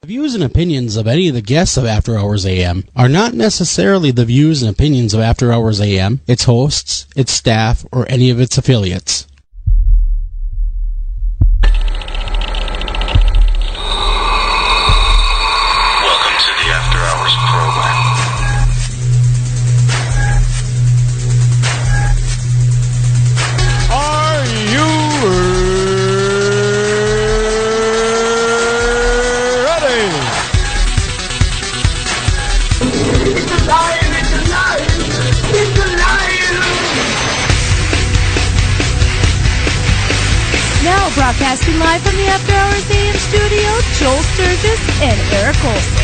The views and opinions of any of the guests of After Hours AM are not necessarily the views and opinions of After Hours AM, its hosts, its staff, or any of its affiliates. Welcome to the After Hours program. Are you ready? It's a lion, it's a lion, it's a lion. Now broadcasting live from the After Hours AM studio, Joel Sturgis and Eric Olson.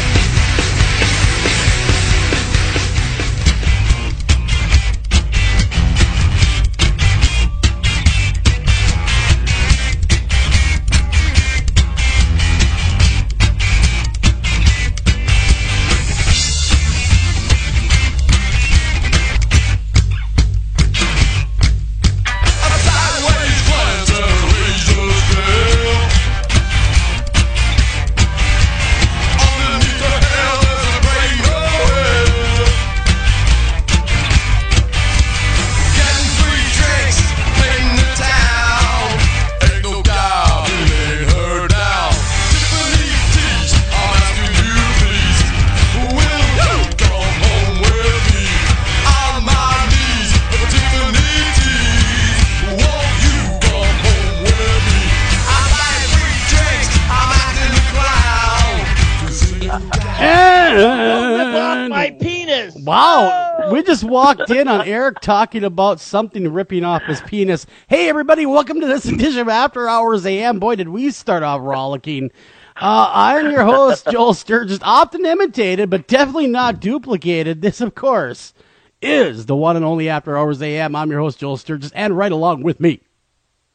My penis. Wow, we just walked in on Eric talking about something ripping off his penis. Hey, everybody, welcome to this edition of After Hours AM. Boy, did we start off rollicking. I'm your host, Joel Sturgis, often imitated, but definitely not duplicated. This, of course, is the one and only After Hours AM. I'm your host, Joel Sturgis, and right along with me,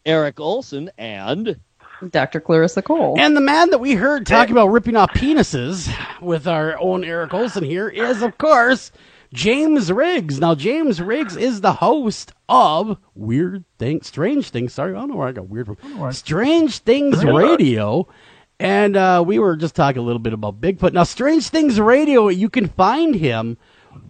Eric Olson and Dr. Clarissa Cole. and the man that we heard talking about ripping off penises with our own Eric Olson here is, of course, James Riggs. Now, James Riggs is the host of Strange Things. Sorry, I don't know where I got weird from. Strange Things Radio. And we were just talking a little bit about Bigfoot. Now, Strange Things Radio, you can find him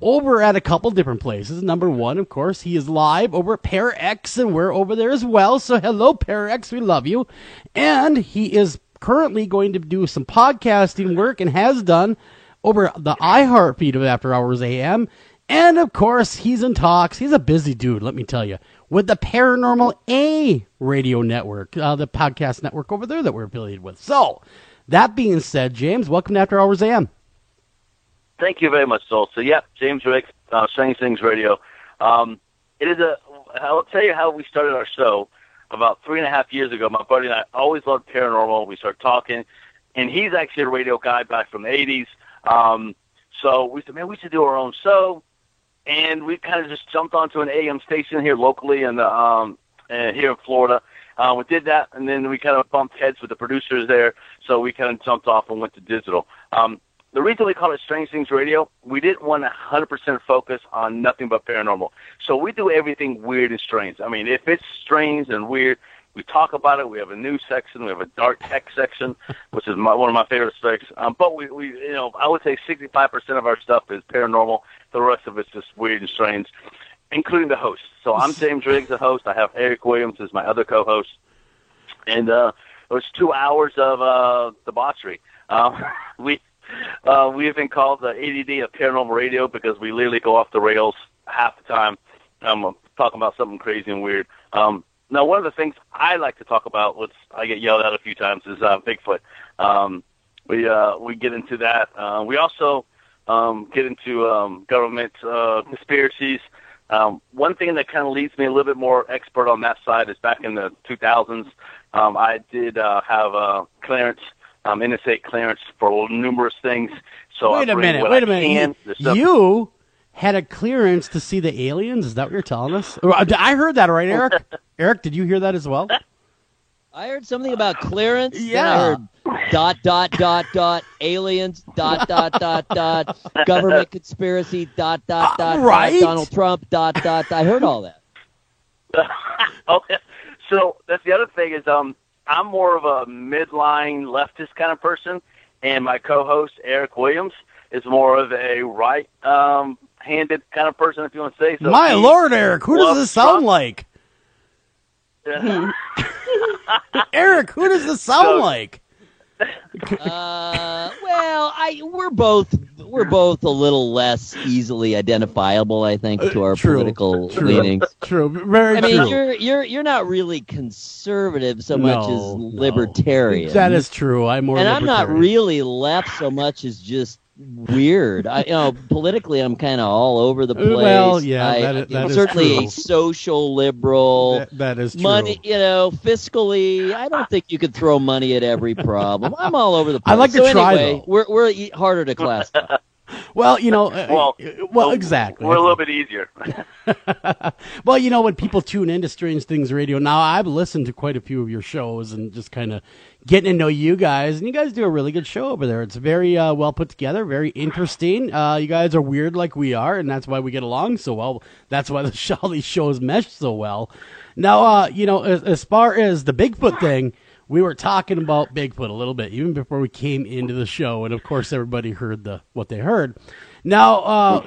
over at a couple different places. Number one, of course, he is live over at Pair X, and we're over there as well. So hello, Pair X, we love you. And he is currently going to do some podcasting work and has done over the iHeart feed of After Hours AM. And, of course, he's in talks. He's a busy dude, let me tell you, with the Paranormal A radio network, the podcast network over there that we're affiliated with. So, that being said, James, welcome to After Hours AM. Thank you very much, Joel. So, yeah, James Riggs, Strange Things Radio. I'll tell you how we started our show about 3.5 years ago. My buddy and I always loved paranormal. We started talking, and he's actually a radio guy back from the 80s. So we said, man, we should do our own show. And we kind of just jumped onto an AM station here locally and here in Florida. We did that, and then we kind of bumped heads with the producers there. So we kind of jumped off and went to digital. The reason we call it Strange Things Radio, we didn't want to 100% focus on nothing but paranormal. So we do everything weird and strange. I mean, if it's strange and weird, we talk about it. We have a news section. We have a dark tech section, which is one of my favorite sections. But we, I would say 65% of our stuff is paranormal. The rest of it's just weird and strange, including the host. So I'm James Riggs, the host. I have Eric Williams as my other co-host. And it was 2 hours of debauchery. We have been called the ADD of paranormal radio because we literally go off the rails half the time. Talking about something crazy and weird. Now, one of the things I like to talk about, which I get yelled at a few times, is Bigfoot. We get into that. We also get into government conspiracies. One thing that kind of leads me a little bit more expert on that side is back in the 2000s, I did have clearance. NSA clearance for numerous things. So Wait a minute. You had a clearance to see the aliens? Is that what you're telling us? I heard that, right, Eric? Eric, did you hear that as well? I heard something about clearance. Yeah. Then I heard ... aliens ... government conspiracy ... Right. Donald Trump ... I heard all that. Okay. So that's the other thing is I'm more of a midline leftist kind of person, and my co-host Eric Williams is more of a right-handed kind of person, if you want to say so. My Lord, Eric, who does this sound like? Eric, who does this sound like? Well, we're both a little less easily identifiable, I think, to our political leanings. True, very true. I mean, you're not really conservative so much as libertarian. That is true. I'm more. And libertarian. I'm not really left so much as just weird. Politically, I'm kind of all over the place. Well, yeah, that I'm is certainly true. a social liberal. That is true. Money, fiscally, I don't think you could throw money at every problem. I'm all over the place. I like to try, anyway, though. We're harder to classify. Well, well, exactly. We're a little bit easier. Well, when people tune into Strange Things Radio, now I've listened to quite a few of your shows and just kind of getting to know you guys, and you guys do a really good show over there. It's very well put together, very interesting. You guys are weird like we are, and that's why we get along so well. That's why all these shows mesh so well. Now, as far as the Bigfoot thing, we were talking about Bigfoot a little bit, even before we came into the show, and of course everybody heard what they heard. Now,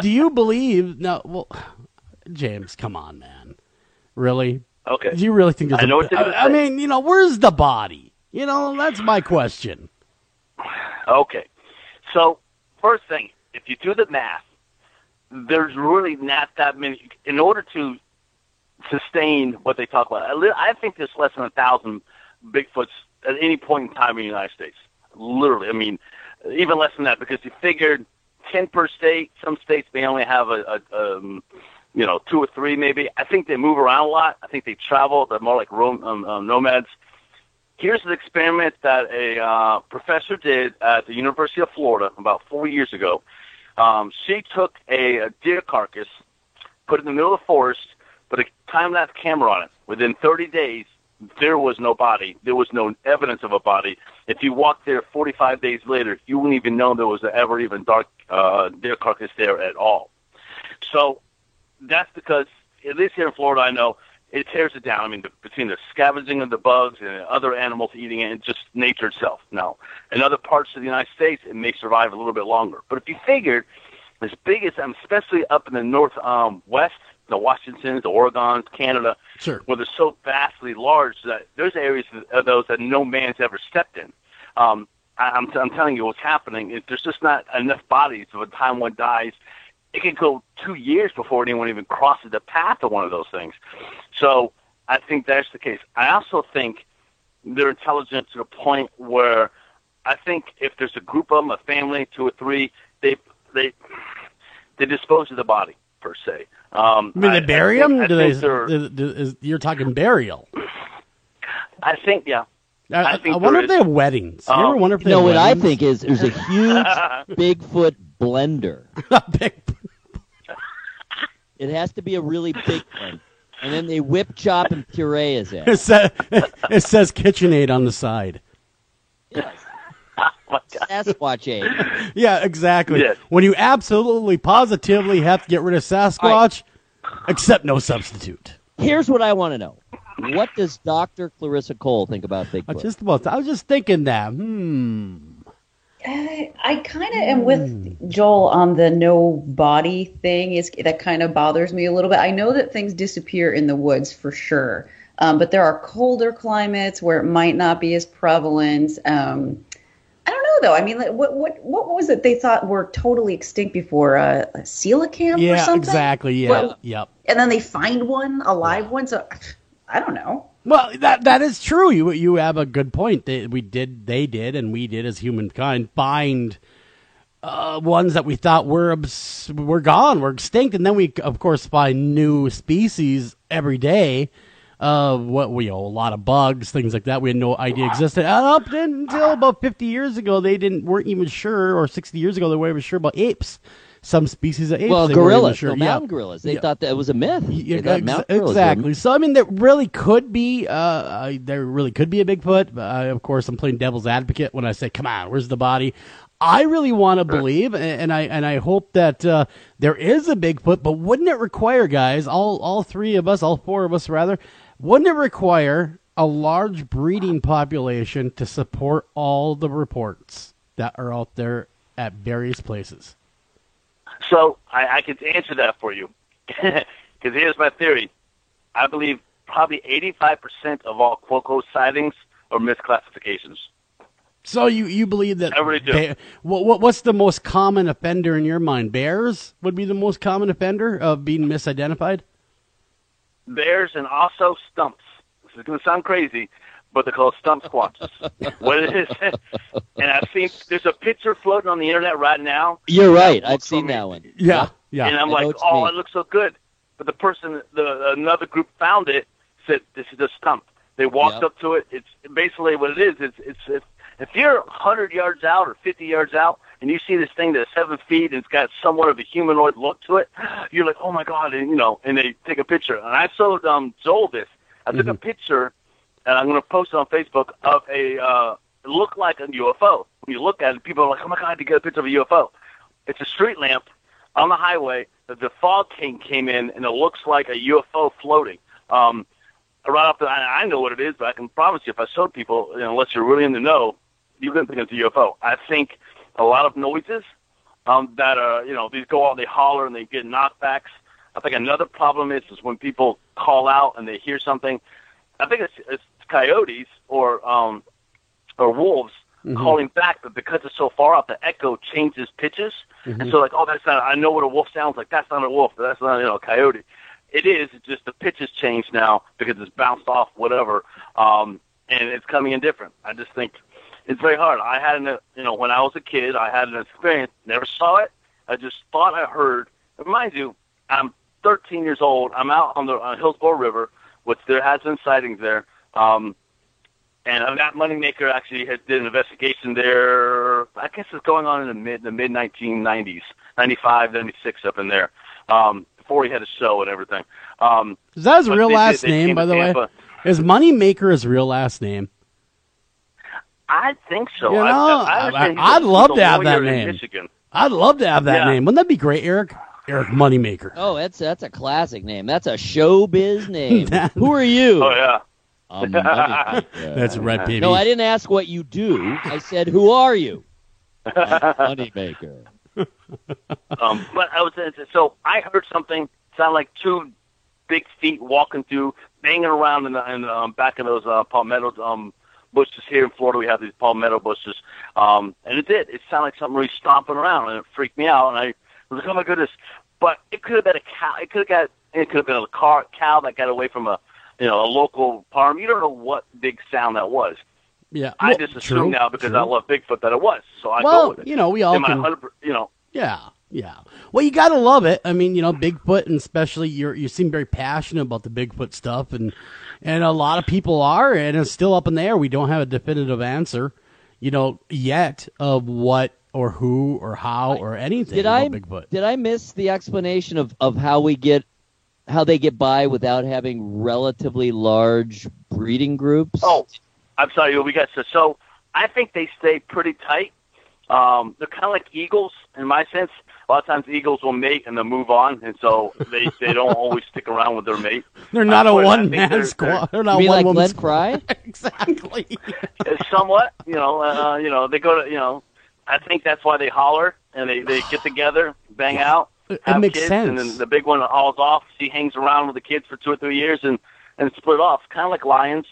do you believe? No, well, James, come on, man, really? Okay. Do you really think there's I know what you're I mean, where's the body? That's my question. Okay. So, first thing, if you do the math, there's really not that many. In order to sustain what they talk about, I think there's less than 1,000 Bigfoots at any point in time in the United States. Literally. I mean, even less than that, because you figured 10 per state. Some states may only have two or three maybe. I think they move around a lot. I think they travel. They're more like nomads. Here's an experiment that a professor did at the University of Florida about 4 years ago. She took a deer carcass, put it in the middle of the forest, put a time-lapse camera on it. Within 30 days, there was no body. There was no evidence of a body. If you walked there 45 days later, you wouldn't even know there was ever even dark deer carcass there at all. So that's because, at least here in Florida, I know, it tears it down. I mean, between the scavenging of the bugs and other animals eating it, and just nature itself. Now, in other parts of the United States, it may survive a little bit longer. But if you figured, as big as, especially up in the northwest, the Washingtons, the Oregons, Canada, sure, where they're so vastly large that there's areas of those that no man's ever stepped in. I'm telling you what's happening is there's just not enough bodies. By the time one dies, it could go 2 years before anyone even crosses the path of one of those things. So I think that's the case. I also think they're intelligent to the point where I think if there's a group of them, a family, 2 or 3, they dispose of the body, per se. I mean, they bury them? You're talking burial. I think, yeah. I wonder if they have weddings. You ever wonder if they have what weddings? I think is there's a huge Bigfoot blender. It has to be a really big one. And then they whip, chop, and puree his ass. It says KitchenAid on the side. Yes. Sasquatch aid. Yeah, exactly. Yes. When you absolutely, positively have to get rid of Sasquatch, accept no substitute. Here's what I want to know. What does Dr. Clarissa Cole think about Bigfoot? I was just thinking that. I kind of am with Joel on the no body thing. That kind of bothers me a little bit. I know that things disappear in the woods for sure, but there are colder climates where it might not be as prevalent. I don't know though. I mean, what was it they thought were totally extinct before? A coelacanth or something? Yeah, exactly. Yeah, yep. And then they find one, a live one. So I don't know. Well, that is true. You have a good point. They did, and we did as humankind find ones that we thought were gone, were extinct, and then we of course find new species every day. A lot of bugs, things like that. We had no idea existed. And up until about 50 years ago, weren't even sure, or 60 years ago, they weren't even sure about apes. Some species of apes. Well, gorillas, mountain gorillas. They thought that it was a myth. Exactly. So I mean, there really could be a Bigfoot. Of course, I'm playing devil's advocate when I say, "Come on, where's the body?" I really want to believe, and I hope that there is a Bigfoot. But wouldn't it require, guys, all 3 of us, all 4 of us rather, wouldn't it require a large breeding population to support all the reports that are out there at various places? So I can answer that for you. Because here's my theory. I believe probably 85% of all Quoco sightings are misclassifications. So you believe that? I really do. What's the most common offender in your mind? Bears would be the most common offender of being misidentified? Bears and also stumps. This is going to sound crazy, but they're called stump squatches. What it is, and I've seen, there's a picture floating on the internet right now. You're right. I've seen that one. Yeah. And I'm like, oh, it looks so good. But the person, another group found it, said, this is a stump. They walked up to it. It's basically what it is. It's if you're 100 yards out or 50 yards out and you see this thing that's 7 feet and it's got somewhat of a humanoid look to it, you're like, oh my God, and and they take a picture. And I showed Joel this. I took a picture, and I'm going to post it on Facebook, of it looked like a UFO. When you look at it, people are like, oh my God, you get a picture of a UFO. It's a street lamp on the highway. The fog came in, and it looks like a UFO floating. Right off I know what it is, but I can promise you, if I showed people, unless you're really in the know, you couldn't think it's a UFO. I think a lot of noises that are, these go out, they holler, and they get knockbacks. I think another problem is when people call out and they hear something. I think it's coyotes or wolves calling back, but because it's so far out, the echo changes pitches. And so, like, oh, that's not. I know what a wolf sounds like. That's not a wolf. That's not a coyote. It is. It's just the pitch has changed now because it's bounced off whatever, and it's coming in different. I just think it's very hard. I had when I was a kid, I had an experience. Never saw it. I just thought I heard. And mind you, I'm 13 years old. I'm out on the Hillsborough River, which there has been sightings there. And that Moneymaker actually did an investigation there. I guess it's going on in the mid 1990s, 95, 96 up in there. Before he had a show and everything. Is that his real last name, by the way? Is Moneymaker his real last name? I think so. I'd love to have that name. Michigan. I'd love to have that name. Wouldn't that be great, Eric? Eric Moneymaker. Oh, that's a classic name. That's a showbiz name. Who are you? Oh, yeah. That's right, baby. No, I didn't ask what you do. I said, who are you? Moneymaker. But so I heard something sound like 2 big feet walking through, banging around in the back of those palmetto bushes here in Florida. We have these palmetto bushes, and it did. It sounded like something really stomping around, and it freaked me out. And I was like, oh my goodness! But it could have been a cow. It could have been a cow that got away from a local farm. You don't know what big sound that was. Yeah, I just assume now because I love Bigfoot that it was. So I go with it. We all can. Yeah. Well, you gotta love it. I mean, Bigfoot, and especially you seem very passionate about the Bigfoot stuff, and a lot of people are, and it's still up in the air. We don't have a definitive answer, yet of what or who or how or anything about Bigfoot. Did I miss the explanation of how they get by without having relatively large breeding groups? Oh, I'm sorry, we got so I think they stay pretty tight. They're kind of like eagles in my sense. A lot of times eagles will mate and they'll move on, and so they don't always stick around with their mate. They're not a one-man squad. They're not one woman Glenn squad. Fry? Exactly. Somewhat, they go to, I think that's why they holler and they get together, bang out, have makes kids, sense. and then the big one hauls off. She hangs around with the kids for 2 or 3 years and split off, kind of like lions,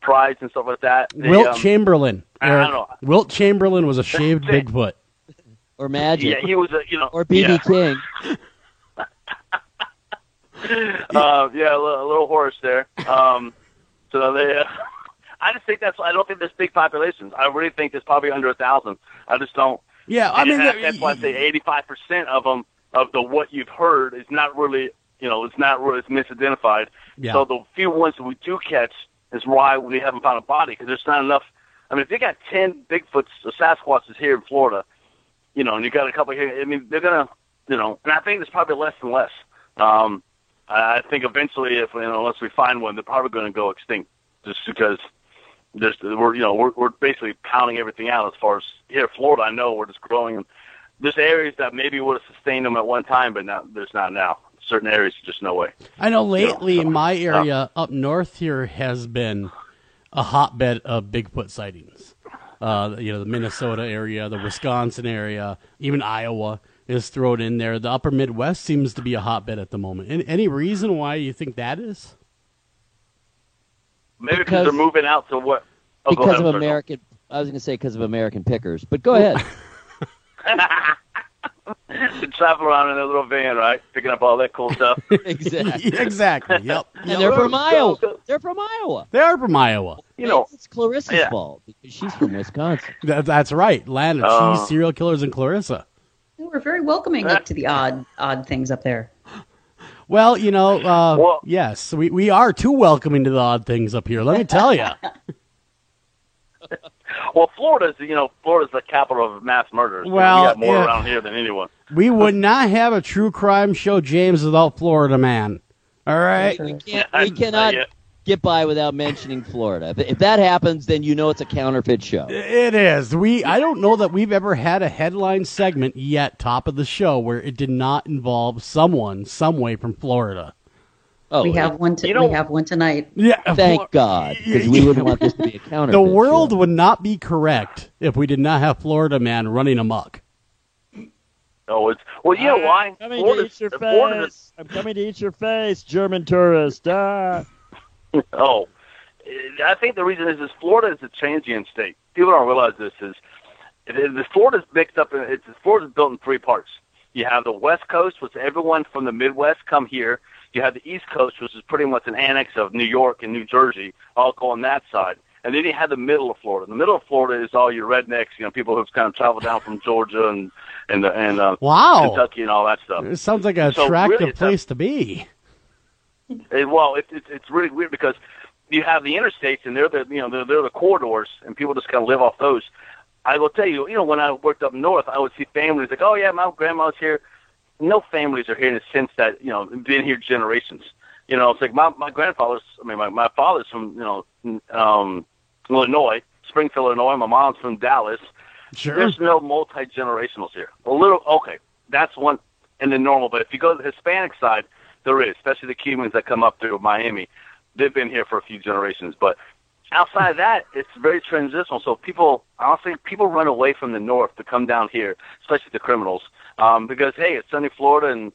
prides and stuff like that. Wilt Chamberlain. I don't know. Wilt Chamberlain was a shaved Bigfoot. Or Magic. Yeah, he was Or B.B. King. a little horse there. So they. I just think I don't think there's big populations. I really think there's probably under 1,000. I just don't. Yeah, I mean that's why I say 85% of them of what you've heard is not really it's misidentified. Yeah. So the few ones that we do catch is why we haven't found a body, because there's not enough. I mean, if you got 10 Bigfoots or Sasquatches here in Florida, and you got a couple here, I mean, they're gonna, and I think there's probably less and less. I think eventually, unless we find one, they're probably going to go extinct, just because we're basically counting everything out as far as here in Florida. I know we're just growing. There's areas that maybe would have sustained them at one time, but now there's not now. certain areas, just no way. I know lately in my area up north here has been a hotbed of Bigfoot sightings. The Minnesota area, the Wisconsin area, even Iowa is thrown in there. The upper Midwest seems to be a hotbed at the moment. Any reason why you think that is? Maybe because they're moving out to what? Oh, because of American. I was going to say because of American pickers, but go ahead. They travel around in a little van, right? Picking up all that cool stuff. Exactly. Yep. And they're from Iowa. They're from Iowa. They are from Iowa. It's Clarissa's fault because she's from Wisconsin. That's right. Land of cheese, serial killers, and Clarissa. We're very welcoming up to the odd things up there. Well, yes, we are too welcoming to the odd things up here. Let me tell you. Well, Florida's the capital of mass murders. Well, we got more around here than anyone. We would not have a true crime show, James, without Florida Man. All right? We cannot get by without mentioning Florida. If that happens, then you know it's a counterfeit show. It is. I don't know that we've ever had a headline segment yet, top of the show, where it did not involve someone, some way from Florida. Oh, we have one. We have one tonight. Yeah, thank God, because we wouldn't want this to be a counterfeit. The world would not be correct if we did not have Florida Man running amok. Oh, why? I'm coming to eat your face. I'm coming to eat your face, German tourist. Oh, I think the reason is Florida is a transient state. People don't realize this Florida's mixed up. Florida's built in three parts. You have the West Coast, which everyone from the Midwest come here. You have the East Coast, which is pretty much an annex of New York and New Jersey, all go on that side. And then you have the middle of Florida. The middle of Florida is all your rednecks, people who've kind of traveled down from Georgia and Kentucky and all that stuff. It sounds like an attractive place to be. It's really weird because you have the interstates and they're the corridors, and people just kind of live off those. I will tell you, when I worked up north, I would see families like, oh yeah, my grandma's here. No families are here in the sense that, been here generations. It's like my father's from, Illinois, Springfield, Illinois. My mom's from Dallas. Sure. There's no multi-generationals here. That's one in the normal. But if you go to the Hispanic side, there is, especially the Cubans that come up through Miami. They've been here for a few generations. But outside of that, it's very transitional. So people run away from the north to come down here, especially the criminals. Because hey, it's sunny Florida, and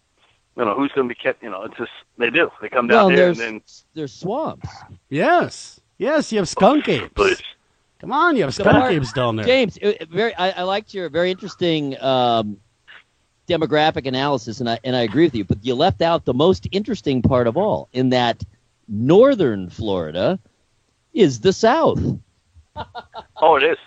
who's going to be kept? It's just they do. They come down here, and then there's swamps. Yes, you have skunk apes. Please. Come on, you have skunk apes down there. James, I liked your very interesting demographic analysis, and I agree with you. But you left out the most interesting part of all, in that northern Florida is the South. Oh, it is.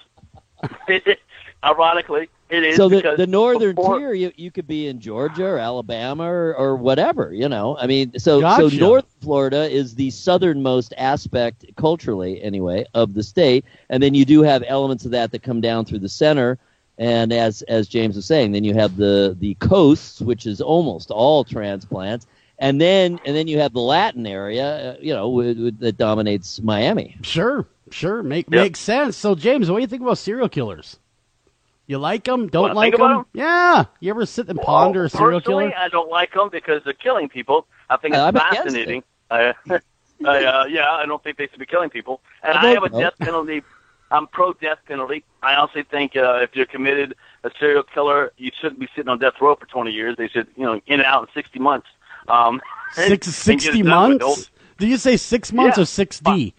Ironically. It is. So the northern tier, you could be in Georgia or Alabama or whatever, I mean, so North Florida is the southernmost aspect, culturally anyway, of the state, and then you do have elements of that come down through the center, and as James was saying, then you have the coasts, which is almost all transplants, and then you have the Latin area, that dominates Miami. Sure, makes sense. So James, what do you think about serial killers? You like them? Don't like them? Yeah. You ever sit and ponder a serial killer? I don't like them because they're killing people. I think it's fascinating. I don't think they should be killing people. And I have a death penalty. I'm pro-death penalty. I honestly think if you're committed a serial killer, you shouldn't be sitting on death row for 20 years. They should, in and out in 60 months. 60 months? Did you say 6 months or 6D?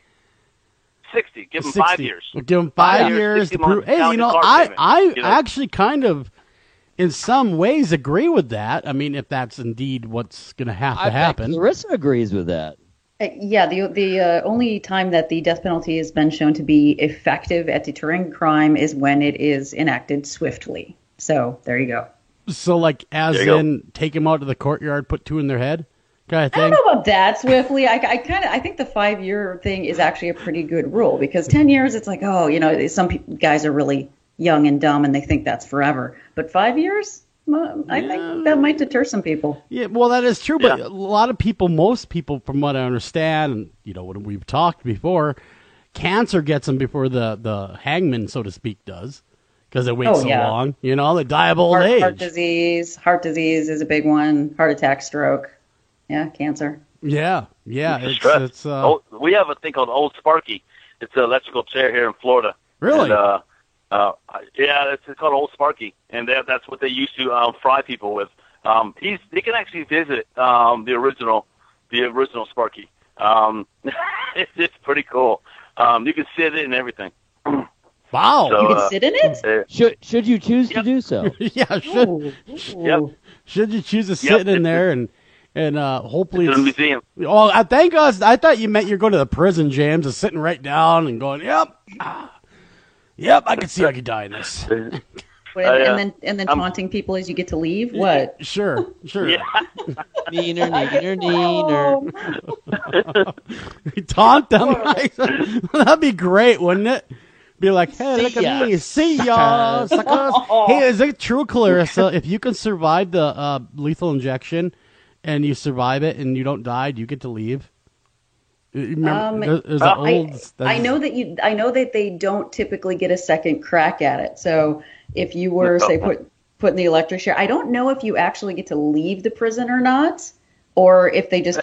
60. Give them 5 years. Give them 5 years to prove. Hey, I actually kind of, in some ways, agree with that. I mean, if that's indeed what's going to have to happen. Clarissa agrees with that. Yeah, the only time that the death penalty has been shown to be effective at deterring crime is when it is enacted swiftly. So there you go. So, like, as in, take them out to the courtyard, put two in their head? Kind of thing. I don't know about that swiftly. I think the 5 year thing is actually a pretty good rule, because 10 years it's like, some guys are really young and dumb and they think that's forever. But 5 years, I think that might deter some people. Yeah, well, that is true. But a lot of people, most people, from what I understand, and when we've talked before, cancer gets them before the hangman, so to speak, does, because it waits so long. They die of old age. Heart disease is a big one. Heart attack, stroke. Yeah, cancer. Yeah. It's we have a thing called Old Sparky. It's an electrical chair here in Florida. Really? And, yeah, it's called Old Sparky, and that's what they used to fry people with. They can actually visit the original Sparky. It's pretty cool. You can sit in it and everything. Wow. So, you can sit in it? Should you choose to do so? Yeah, should you choose to sit in there and hopefully it's in a museum. Oh, thank God. I thought you meant you're going to the prison, James, and sitting right down and going, yep, I can see I could die in this. And then taunting people as you get to leave? What? Sure. Yeah. Neener. Taunt them. That'd be great, wouldn't it? Be like, hey, look at me. See ya, suckers. Hey, is it true, Clarissa, if you can survive the lethal injection and you survive it and you don't die, do you get to leave? Remember, I know that they don't typically get a second crack at it. So if you were, say, put in the electric chair, I don't know if you actually get to leave the prison or not, or if they just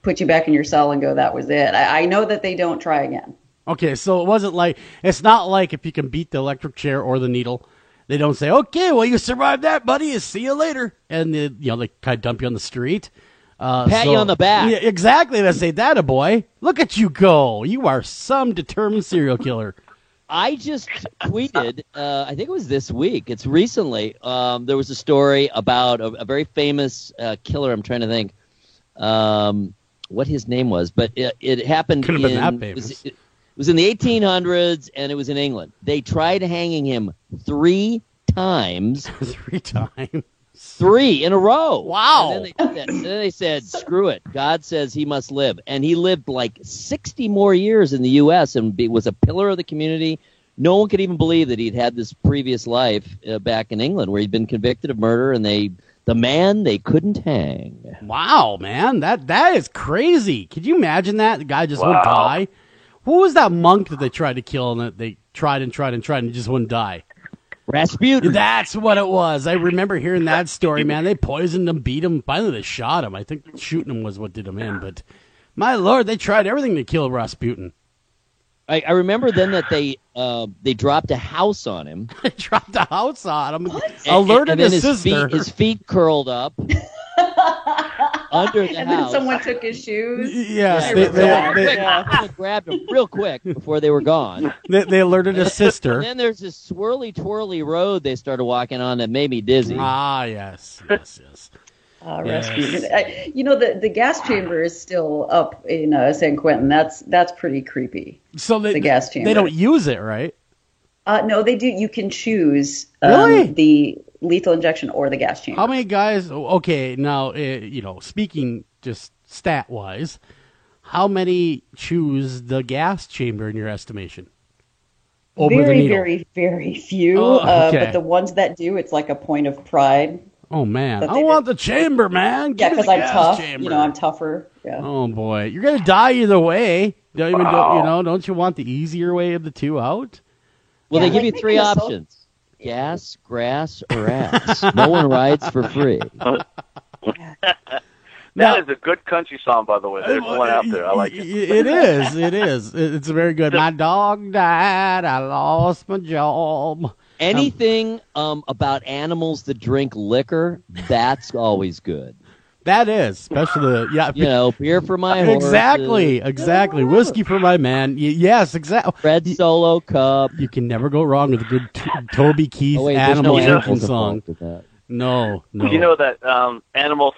put you back in your cell and go, that was it. I know that they don't try again. Okay, so it's not like if you can beat the electric chair or the needle, they don't say, okay, well, you survived that, buddy, see you later. And they kind of dump you on the street. Pat you on the back. Yeah, exactly. They say, that a boy. Look at you go. You are some determined serial killer. I just tweeted, I think it was this week. It's recently. There was a story about a very famous killer. I'm trying to think what his name was, but it happened. Could have been that famous. It was in the 1800s, and it was in England. They tried hanging him 3 times. 3 times? 3 in a row. Wow. And then they said, screw it. God says he must live. And he lived like 60 more years in the U.S. and was a pillar of the community. No one could even believe that he'd had this previous life back in England where he'd been convicted of murder, and they couldn't hang. Wow, man. That is crazy. Could you imagine that? The guy just wouldn't die? Who was that monk that they tried to kill and that they tried and just wouldn't die? Rasputin. That's what it was. I remember hearing that story, man. They poisoned him, beat him. Finally, they shot him. I think shooting him was what did him in. But, my Lord, they tried everything to kill Rasputin. I remember then that they dropped a house on him. They dropped a house on him. Alerted his sister. His feet curled up. Under the and house. Then someone took his shoes. Yes, they grabbed him real quick before they were gone. They alerted his sister. And then there's this swirly, twirly road they started walking on that made me dizzy. Ah, yes. Rasputin. The gas chamber is still up in San Quentin. That's pretty creepy. So the gas chamber. They don't use it, right? No, they do. You can choose really? The lethal injection or the gas chamber. How many guys? Okay, now speaking just stat wise, how many choose the gas chamber in your estimation? Over very, the needle? very, very few. Okay. But the ones that do, it's like a point of pride. Oh man, I want the chamber, man. Yeah, because I'm tough. Chamber. I'm tougher. Yeah. Oh boy, you're gonna die either way. Don't you want the easier way of the two out? Well, they give you 3 options. Gas, grass, or ass. No one rides for free. That is a good country song, by the way. There's one out there. I like it. It is. It's very good. My dog died. I lost my job. Anything about animals that drink liquor, that's always good. That is, especially beer for my horse. Exactly. Whiskey for my man. Yes, exactly. Red Solo Cup. You can never go wrong with a good Toby Keith animal drinking song. No. You know that animal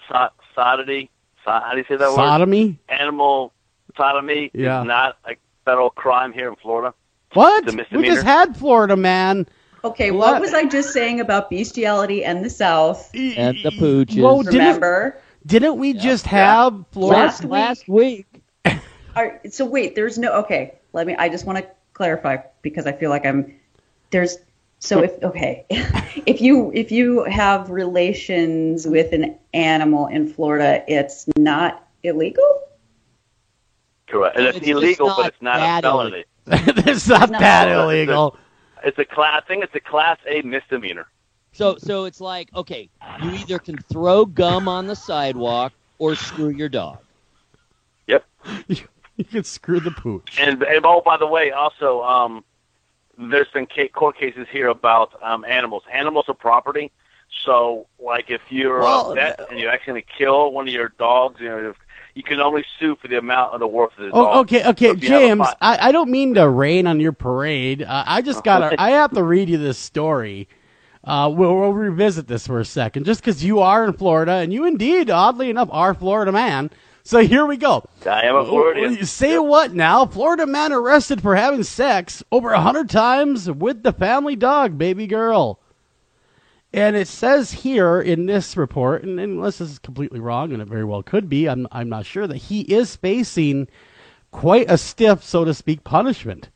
sodomy? How do you say that word? Sodomy? Animal sodomy is not a federal crime here in Florida. What? We just had Florida, man. Okay, what was I just saying about bestiality and the South? And the pooches. Well, remember? Didn't we just have Florida? Last week. So wait, there's no... Okay, I just want to clarify because I feel like if you have relations with an animal in Florida, it's not illegal? Correct. And it's illegal, but it's not a felony. It's not that illegal. I think it's a Class A misdemeanor. So it's like, okay, you either can throw gum on the sidewalk or screw your dog. Yep. You can screw the pooch. And oh, by the way, also, there's been court cases here about animals. Animals are property. So, like, if you're a vet and you accidentally kill one of your dogs, you can only sue for the amount of the worth of the dog. Okay, so James, I don't mean to rain on your parade. I have to read you this story. We'll revisit this for a second, just because you are in Florida, and you indeed, oddly enough, are a Florida man. So here we go. I am a Floridian. Say what now? Florida man arrested for having sex over 100 times with the family dog, baby girl. And it says here in this report, and unless this is completely wrong, and it very well could be, I'm not sure, that he is facing quite a stiff, so to speak, punishment.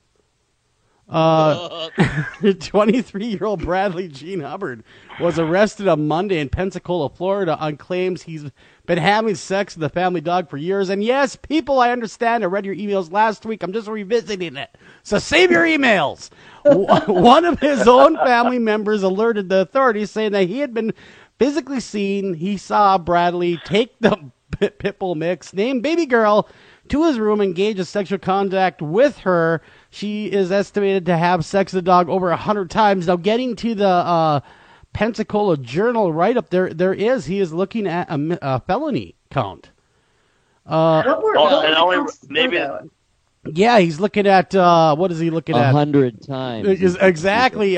23-year-old Bradley Gene Hubbard was arrested on Monday in Pensacola, Florida, on claims he's been having sex with the family dog for years. And yes, people, I understand. I read your emails last week. I'm just revisiting it. So save your emails. One of his own family members alerted the authorities, saying that he had been physically seen. He saw Bradley take the pit bull mix named Baby Girl to his room, engage in sexual contact with her. She is estimated to have sex with the dog over 100 times. Now, getting to the Pensacola Journal write-up, he is looking at a felony count. Yeah, he's looking at, what is he looking at? 100 times. Exactly.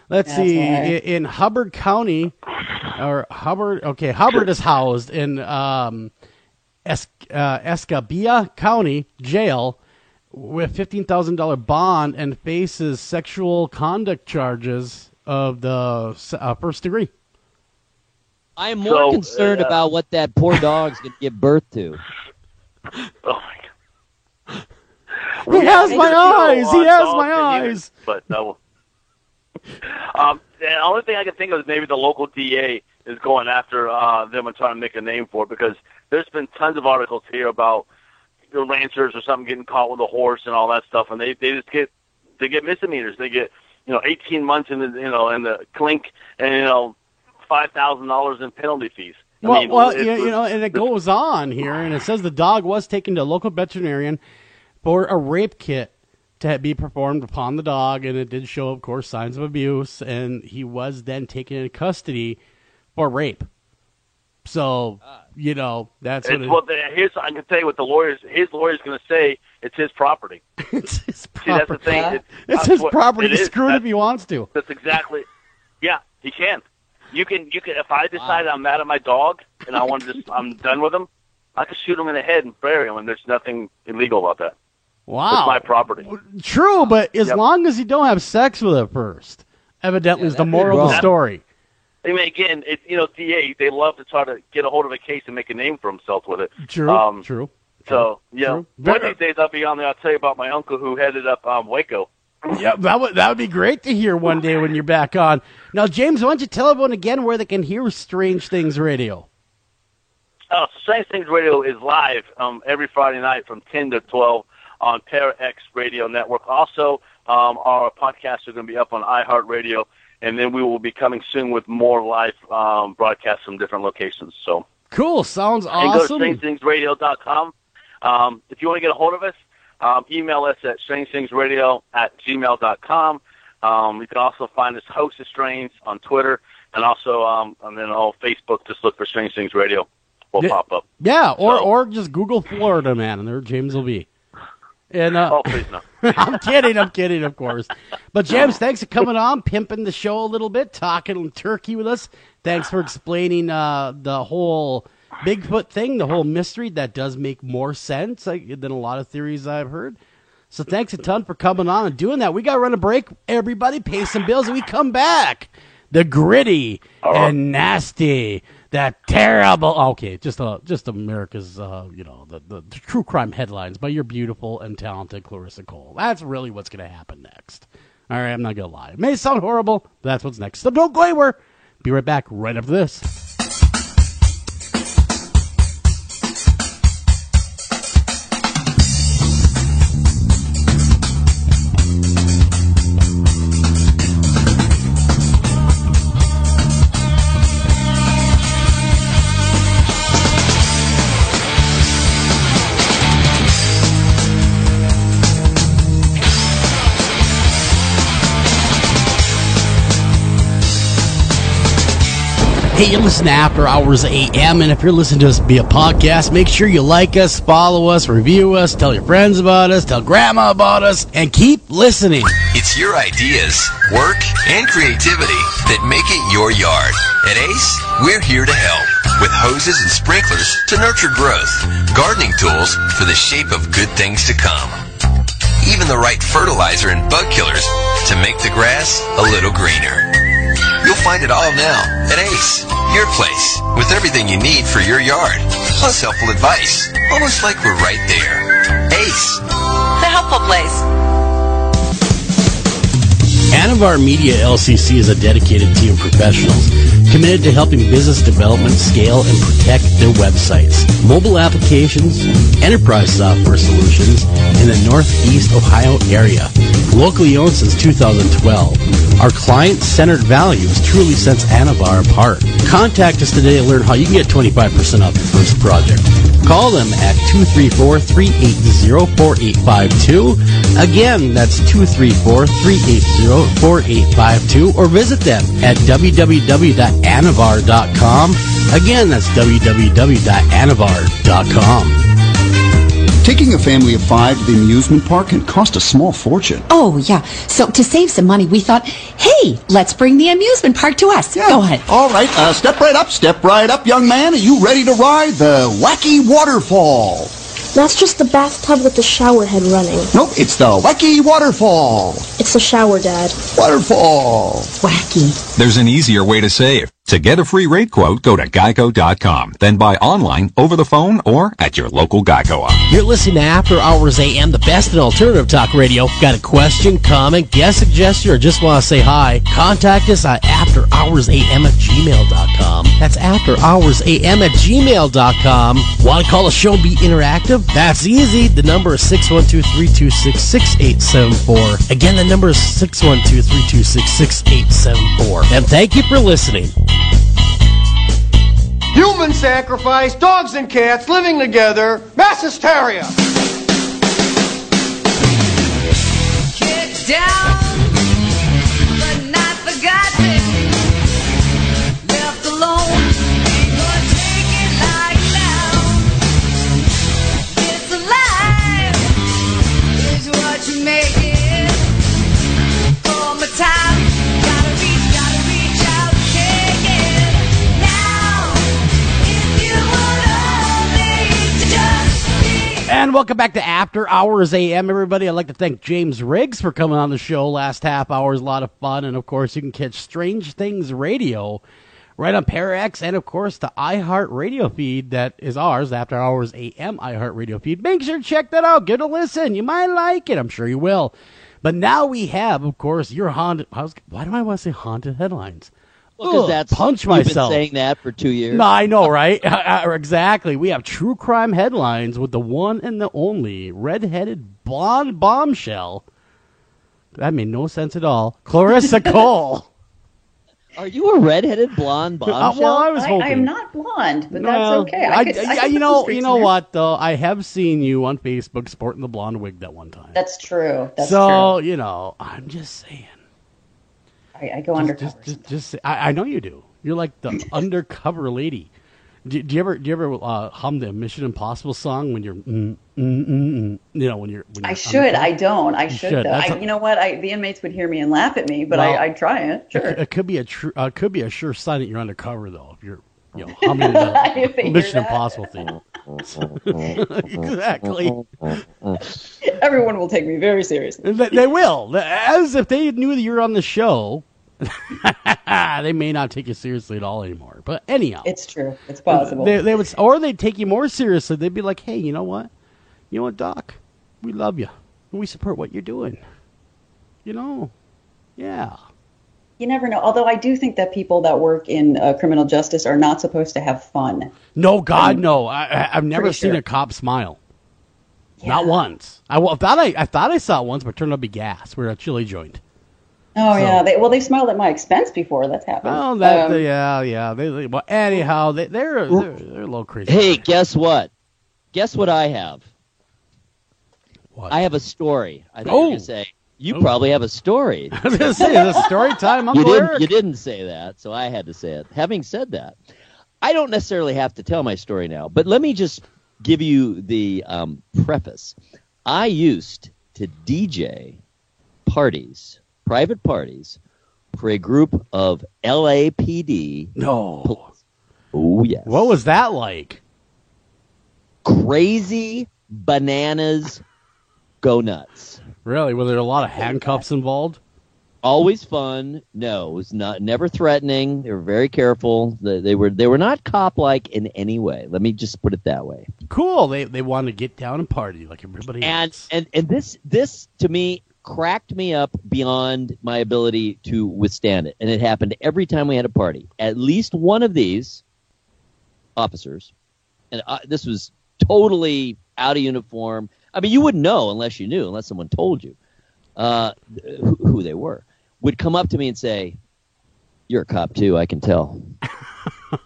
Let's see. In Hubbard County, Hubbard is housed in Escambia County Jail with $15,000 bond and faces sexual conduct charges of the first degree. I'm more concerned about what that poor dog's going to give birth to. Oh, my God. He has my eyes. He has my eyes. But no. The only thing I can think of is maybe the local DA is going after them and trying to make a name for it, because there's been tons of articles here about the ranchers or something getting caught with a horse and all that stuff, and they just get misdemeanors. They get 18 months in the clink and $5,000 in penalty fees. And it goes on here, and it says the dog was taken to a local veterinarian for a rape kit to be performed upon the dog, and it did show, of course, signs of abuse, and he was then taken into custody for rape. So, that's what I can tell you what his lawyer's going to say. It's his property. It's his property. See, that's the thing. It's his property. He screw it if he wants to. That's exactly. Yeah, he can. You can. If I decide I'm mad at my dog and I'm done with him, I can shoot him in the head and bury him, and there's nothing illegal about that. Wow. It's my property. True, but as long as you don't have sex with it first, evidently is the moral of the story. I mean, again, DA, they love to try to get a hold of a case and make a name for themselves with it. True. So, one of these days I'll be on there. I'll tell you about my uncle who headed up Waco. Yeah, that would be great to hear one day when you're back on. Now, James, why don't you tell everyone again where they can hear Strange Things Radio? So Strange Things Radio is live every Friday night from 10 to 12 on ParaX Radio Network. Also, our podcasts are going to be up on iHeartRadio. And then we will be coming soon with more live broadcasts from different locations. So cool, sounds awesome. And go to strangethingsradio.com. If you want to get a hold of us, email us at strangethingsradio@gmail.com. You can also find us, Host of Strange, on Twitter, and also on Facebook. Just look for Strange Things Radio. We'll pop up. Yeah, or just Google Florida Man, and there James will be. And, please no. I'm kidding, of course. But, James, thanks for coming on, pimping the show a little bit, talking turkey with us. Thanks for explaining the whole Bigfoot thing, the whole mystery. That does make more sense than a lot of theories I've heard. So thanks a ton for coming on and doing that. We got to run a break. Everybody pay some bills, and we come back. The gritty and nasty, that terrible. Okay, just America's, the true crime headlines by your beautiful and talented Clarissa Cole. That's really what's going to happen next. All right, I'm not going to lie. It may sound horrible, but that's what's next. So don't go anywhere. Be right back right after this. Hey, you listen to After Hours AM, and if you're listening to us via podcast, make sure you like us, follow us, review us, tell your friends about us, tell grandma about us, and keep listening. It's your ideas, work, and creativity that make it your yard. At ACE, we're here to help with hoses and sprinklers to nurture growth, gardening tools for the shape of good things to come, even the right fertilizer and bug killers to make the grass a little greener. You'll find it all now at ACE, your place, with everything you need for your yard, plus helpful advice, almost like we're right there. ACE, the helpful place. Anavar Media LCC is a dedicated team of professionals committed to helping business development scale and protect their websites, mobile applications, enterprise software solutions in the Northeast Ohio area. Locally owned since 2012, our client-centered values truly sets Anavar apart. Contact us today to learn how you can get 25% off your first project. Call them at 234-380-4852. Again, that's 234-380-4852, or visit them at www.anavar.com. Again, that's www.anavar.com. Taking a family of 5 to the amusement park can cost a small fortune. Oh, yeah. So to save some money, we thought, hey, let's bring the amusement park to us. Yeah. Go ahead. All right. Step right up, young man. Are you ready to ride the Wacky Waterfall? That's just the bathtub with the shower head running. Nope, it's the Wacky Waterfall. It's the shower, Dad. Waterfall. Wacky. There's an easier way to save. To get a free rate quote, go to geico.com. Then buy online, over the phone, or at your local Geico office. You're listening to After Hours AM, the best in alternative talk radio. Got a question, comment, guest suggestion, or just want to say hi? Contact us at afterhoursam@gmail.com. That's afterhoursam@gmail.com. Want to call the show and be interactive? That's easy. The number is 612-326-6874. Again, the number is 612-326-6874. And thank you for listening. Human sacrifice, dogs and cats living together, mass hysteria. Kicked down, but not forgotten. Left alone, or take it like now. It's alive, is what you make it. For my time, gotta reach out, take it now. If you would only just be. And welcome back to After Hours AM, everybody. I'd like to thank James Riggs for coming on the show last half hour. It was a lot of fun. And, of course, you can catch Strange Things Radio right on ParaX and, of course, the iHeart Radio feed that is ours, the After Hours AM iHeart Radio feed. Make sure to check that out. Give it a listen. You might like it. I'm sure you will. But now we have, of course, your haunted... Why do I want to say haunted headlines? Because that's punch you've myself. been saying that for 2 years. No, I know, right? Exactly. We have true crime headlines with the one and the only red-headed blonde bombshell. That made no sense at all. Clarissa Cole. Are you a red-headed blonde bombshell? Well, I was hoping. I'm not blonde, but Well, that's okay. I could you know in what there. though? I have seen you on Facebook sporting the blonde wig that one time. That's true. That's so true. you know, I'm just saying. I go undercover. I know you do. You're like the undercover lady. Do you ever hum the Mission Impossible song when you're you know when you're I should. undercover? I don't. I You should though. should. You know what? The inmates would hear me and laugh at me, but Well, I try it. Sure. It could be a sure sign that you're undercover though if you're humming the If they hear Mission that. Impossible thing. Exactly. Everyone will take me very seriously. They will, as if they knew that you're on the show. They may not take you seriously at all anymore. But anyhow, It's true. It's possible. They would, or they'd take you more seriously. They'd be like, "Hey, you know what, Doc, we love you, and we support what you're doing. You know, yeah." You never know. Although I do think that people that work in criminal justice are not supposed to have fun. No, God, no. I've never pretty seen sure. a cop smile. Not once. I thought I saw it once, but it turned out to be gas. We're at a chili joint. Oh So- yeah. They smiled at my expense before. That's happened. Oh, yeah. Well, anyhow, they're a little crazy. Hey, guess what? Guess what I have? What? I have a story. I thought you were going to say, You probably have a story. I was going to say, it's a story time, Uncle Eric. You didn't say that, so I had to say it. Having said that, I don't necessarily have to tell my story now, but let me just give you the preface. I used to DJ parties, private parties, for a group of LAPD. No. Police. Oh, yes. What was that like? Crazy bananas, go nuts. Really? Were there a lot of handcuffs involved? Always fun. No, it was never threatening. They were very careful. They were not cop-like in any way. Let me just put it that way. Cool. They wanted to get down and party like everybody else. And this to me cracked me up beyond my ability to withstand it. And it happened every time we had a party. At least one of these officers, and this was totally out of uniform. I mean, you wouldn't know unless you knew, unless someone told you who they were, would come up to me and say, "You're a cop too, I can tell."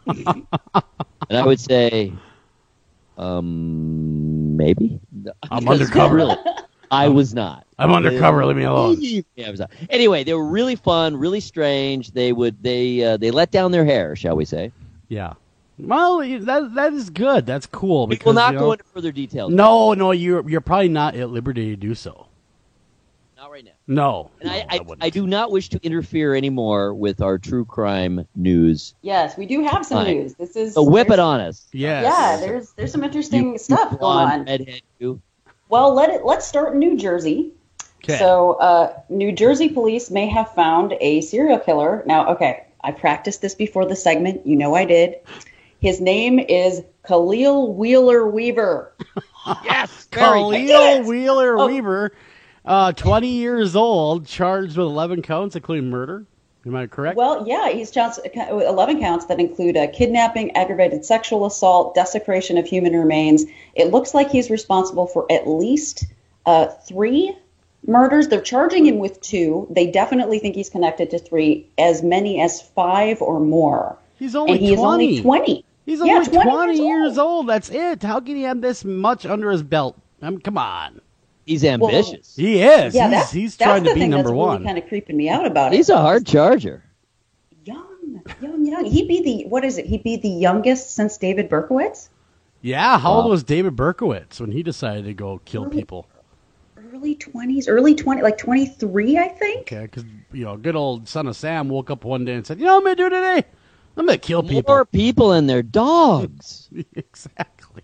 And I would say, maybe. I'm undercover. Really, I was not. I'm undercover. Leave me alone. Yeah, I was not. Anyway, they were really fun, really strange. They let down their hair, shall we say? Yeah. Well, that is good. That's cool. We will not go into further details. No, you're probably not at liberty to do so. Not right now. No. And I do not wish to interfere anymore with our true crime news. Yes, we do have some news. This is so whip it on us. Yes. Yeah, there's some interesting stuff going on. Redhead, you. Well, let's start in New Jersey. Okay. So, New Jersey police may have found a serial killer. Now, okay, I practiced this before the segment. You know I did. His name is Khalil Wheeler Weaver. Yes, Khalil Wheeler Weaver, 20 years old, charged with 11 counts, including murder. Am I correct? Well, yeah, he's charged 11 counts that include kidnapping, aggravated sexual assault, desecration of human remains. It looks like he's responsible for at least 3 murders. They're charging him with 2. They definitely think he's connected to 3, as many as 5 or more. He's only and he 20. Is only 20. He's only 20 years old. That's it. How can he have this much under his belt? I mean, come on. He's ambitious. Well, he is. Yeah, he's trying to be number one. That's really kind of creeping me out about it. He's a hard charger. Young. He'd be He'd be the youngest since David Berkowitz? Yeah. How old was David Berkowitz when he decided to go kill people? Early 20s, like 23, I think. Okay, because, good old son of Sam woke up one day and said, what I'm going to do today? I'm going to kill people. More people and their dogs. Exactly.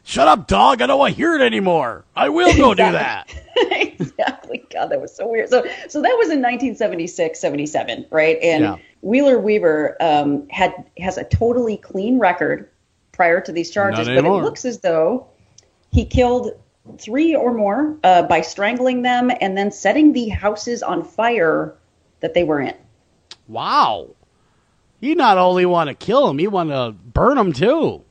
Shut up, dog. I don't want to hear it anymore. I will go do that. Exactly. God, that was so weird. So that was in 1976, 77, right? And Wheeler Weaver has a totally clean record prior to these charges, but it looks as though he killed 3 or more by strangling them and then setting the houses on fire that they were in. Wow. He not only want to kill them, he want to burn them too.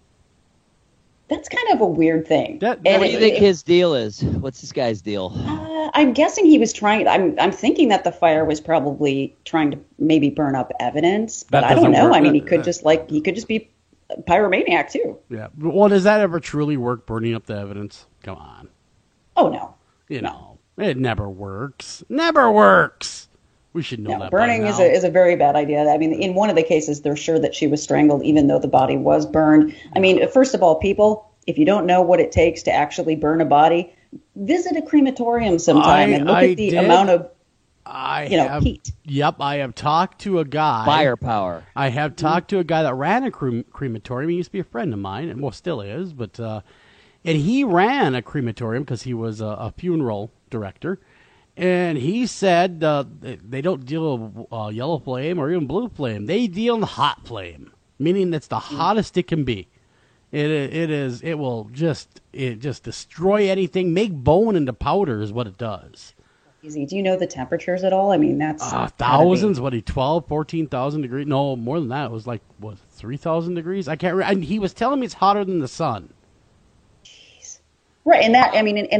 That's kind of a weird thing. What do you think his deal is? What's this guy's deal? I'm guessing he was trying. I'm thinking that the fire was probably trying to maybe burn up evidence, but I don't know. I mean, he could just be a pyromaniac too. Yeah. Well, does that ever truly work? Burning up the evidence? Come on. Oh no. It never works. Never works. We should know that. Burning by now. is a very bad idea. I mean, in one of the cases, they're sure that she was strangled, even though the body was burned. I mean, first of all, people, if you don't know what it takes to actually burn a body, visit a crematorium sometime and look at the amount of heat. Yep, I have talked to a guy. Firepower. I have talked to a guy that ran a crematorium. He used to be a friend of mine, and still is, but and he ran a crematorium because he was a funeral director. And he said they don't deal with yellow flame or even blue flame. They deal in hot flame, meaning it's the hottest it can be. It will just destroy anything, make bone into powder is what it does. Easy. Do you know the temperatures at all? I mean, that's thousands. 14,000 degrees? No, more than that. It was like 3,000 degrees. I can't remember. And he was telling me it's hotter than the sun. Right, and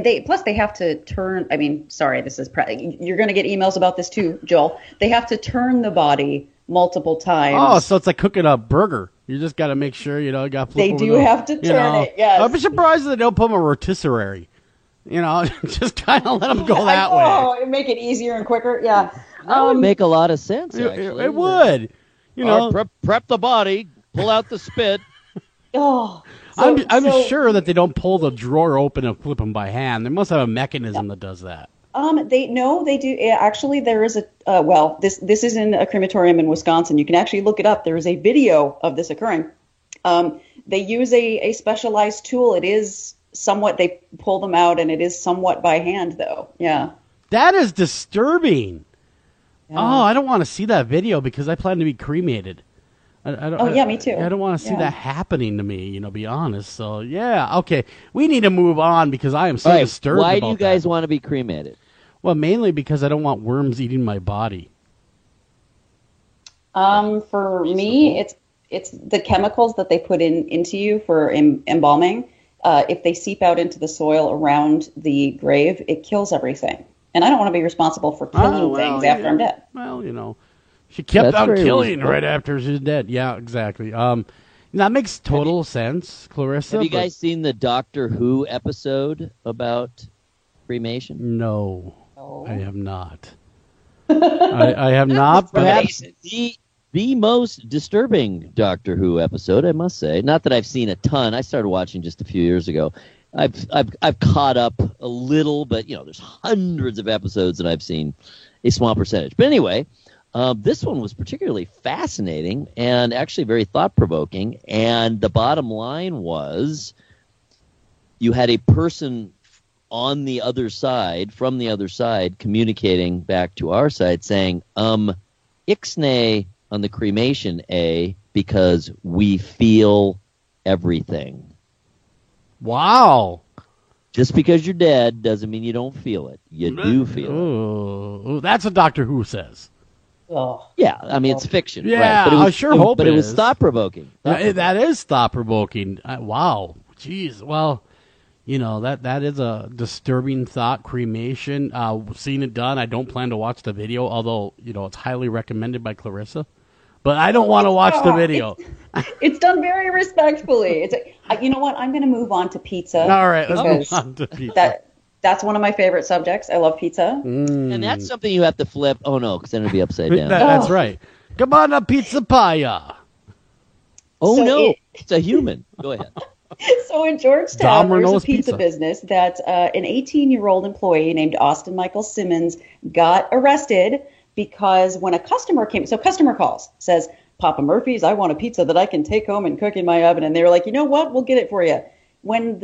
they have to turn. I mean, sorry, you're going to get emails about this too, Joel. They have to turn the body multiple times. Oh, so it's like cooking a burger. You just got to make sure you got. They do have to turn it. Yes. I'd be surprised if they don't put them a rotisserie. just kind of let them go that way. Oh, it'd make it easier and quicker. Yeah. That would make a lot of sense, actually. It would. Prep the body, pull out the spit. Oh. I'm sure that they don't pull the drawer open and flip them by hand. They must have a mechanism that does that. They do. Actually, there is this is in a crematorium in Wisconsin. You can actually look it up. There is a video of this occurring. They use a specialized tool. It is somewhat, they pull them out, and it is somewhat by hand, though. Yeah. That is disturbing. Yeah. Oh, I don't want to see that video because I plan to be cremated. Me too. I don't want to see that happening to me, be honest. So, yeah, okay. We need to move on because I am so disturbed about that. Why do you guys want to be cremated? Well, mainly because I don't want worms eating my body. For me, it's the chemicals that they put into you for embalming. If they seep out into the soil around the grave, it kills everything. And I don't want to be responsible for killing things after I'm dead. Well, she kept on killing right after she's dead. Yeah, exactly. That makes total sense, Clarissa. Have you guys seen the Doctor Who episode about cremation? No, I have not. I have not. Perhaps the most disturbing Doctor Who episode, I must say. Not that I've seen a ton. I started watching just a few years ago. I've caught up a little, but there's hundreds of episodes that I've seen a small percentage. But anyway. This one was particularly fascinating and actually very thought-provoking. And the bottom line was you had a person on the other side, from the other side, communicating back to our side saying, ixnay on the cremation, because we feel everything. Wow. Just because you're dead doesn't mean you don't feel it. You do feel it. Ooh, that's what Doctor Who says. Oh. Yeah, I mean, it's fiction. Yeah, right? But I sure hope it was thought-provoking. That is thought-provoking. Wow. Jeez. Well, that is a disturbing thought, cremation. Seen it done. I don't plan to watch the video, although, it's highly recommended by Clarissa. But I don't want to watch the video. It's done very respectfully. You know what? I'm going to move on to pizza. All right, let's move on to pizza. That's one of my favorite subjects. I love pizza. And that's something you have to flip. Oh, no, because then it'll be upside down. That's right. Come on up, Pizza Paya. It's a human. Go ahead. So in Georgetown, there's a pizza business that an 18-year-old employee named Austin Michael Simmons got arrested because when a customer came, so customer calls, says, Papa Murphy's, I want a pizza that I can take home and cook in my oven. And they were like, you know what? We'll get it for you. When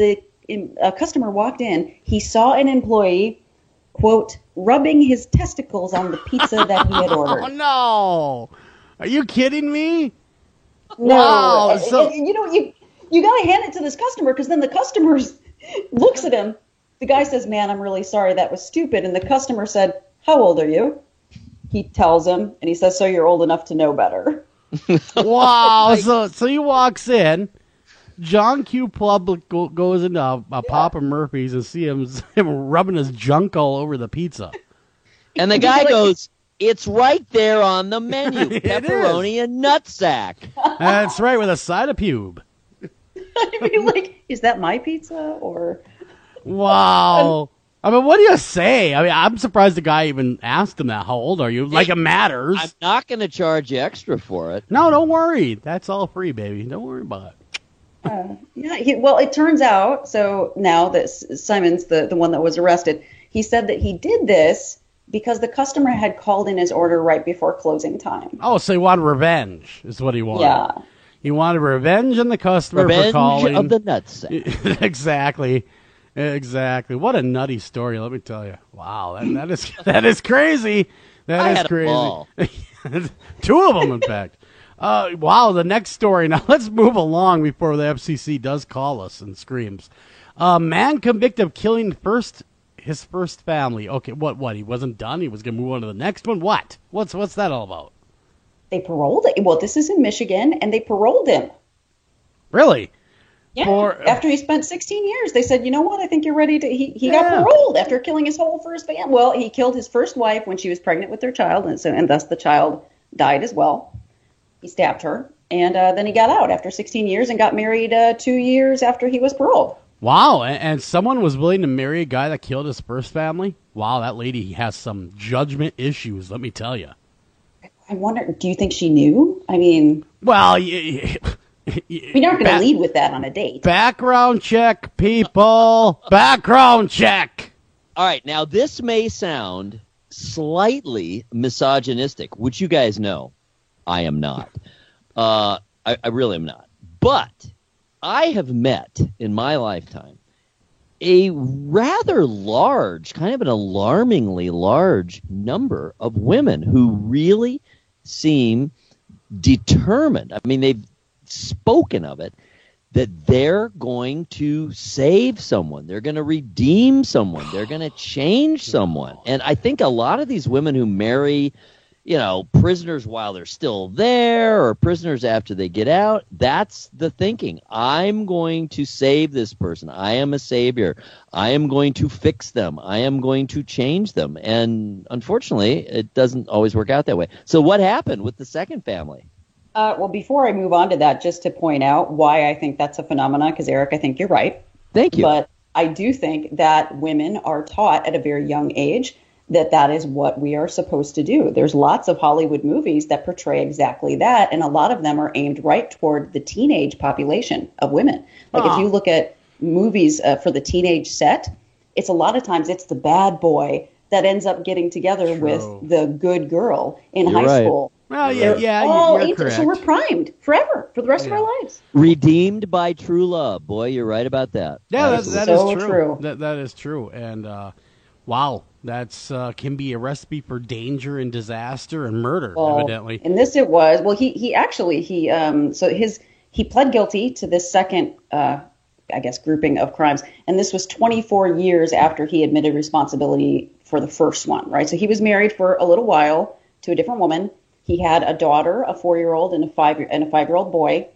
a customer walked in, he saw an employee, quote, rubbing his testicles on the pizza that he had ordered. Oh, no. Are you kidding me? No. Wow. You got to hand it to this customer because then the customer looks at him. The guy says, man, I'm really sorry. That was stupid. And the customer said, how old are you? He tells him, and he says, so you're old enough to know better. Wow. So he walks in. John Q. Public goes into Papa Murphy's and see him rubbing his junk all over the pizza. And the guy goes, it's right there on the menu. Pepperoni and nutsack. That's right, with a side of pube. I mean, is that my pizza? Or wow. I mean, what do you say? I mean, I'm surprised the guy even asked him that. How old are you? Like it matters. I'm not going to charge you extra for it. No, don't worry. That's all free, baby. Don't worry about it. It turns out, so now that Simon's the one that was arrested, he said that he did this because the customer had called in his order right before closing time. Oh, so he wanted revenge, is what he wanted. Yeah. He wanted revenge on the customer for calling. Revenge of the nutsack. Exactly. What a nutty story, let me tell you. Wow, that is crazy. That is crazy. Two of them, in fact. Wow, the next story. Now, let's move along before the FCC does call us and screams. Man convicted of killing his first family. Okay, what? He wasn't done? He was going to move on to the next one? What? What's that all about? They paroled him. Well, this is in Michigan, and they paroled him. Really? Yeah. After he spent 16 years, they said, you know what? I think you're ready to... He got paroled after killing his whole first family. Well, he killed his first wife when she was pregnant with their child, and thus the child died as well. He stabbed her, and then he got out after 16 years and got married 2 years after he was paroled. Wow, and someone was willing to marry a guy that killed his first family? Wow, that lady has some judgment issues, let me tell you. I wonder, do you think she knew? I mean... Well, we're not going to lead with that on a date. Background check, people. Background check. All right, now this may sound slightly misogynistic, which you guys know I am not. I really am not. But I have met in my lifetime a rather large, kind of an alarmingly large number of women who really seem determined. I mean, they've spoken of it, that they're going to save someone. They're going to redeem someone. They're going to change someone. And I think a lot of these women who marry, prisoners while they're still there or prisoners after they get out, that's the thinking. I'm going to save this person. I am a savior. I am going to fix them. I am going to change them. And unfortunately, it doesn't always work out that way. So what happened with the second family? Well, before I move on to that, just to point out why I think that's a phenomenon, because Eric, I think you're right. Thank you. But I do think that women are taught at a very young age that is what we are supposed to do. There's lots of Hollywood movies that portray exactly that, and a lot of them are aimed right toward the teenage population of women. Like if you look at movies for the teenage set, it's a lot of times it's the bad boy that ends up getting together with the good girl in high school. Well, you're correct. So we're primed forever for the rest of our lives. Redeemed by true love. Boy, you're right about that. Yeah, that so is true. That is true. And wow, that's can be a recipe for danger and disaster and murder, evidently. And this it was. Well, he pled guilty to this second grouping of crimes, and this was 24 years after he admitted responsibility for the first one, right? So he was married for a little while to a different woman. He had a daughter, a 4-year-old, and a 5-year-old boy.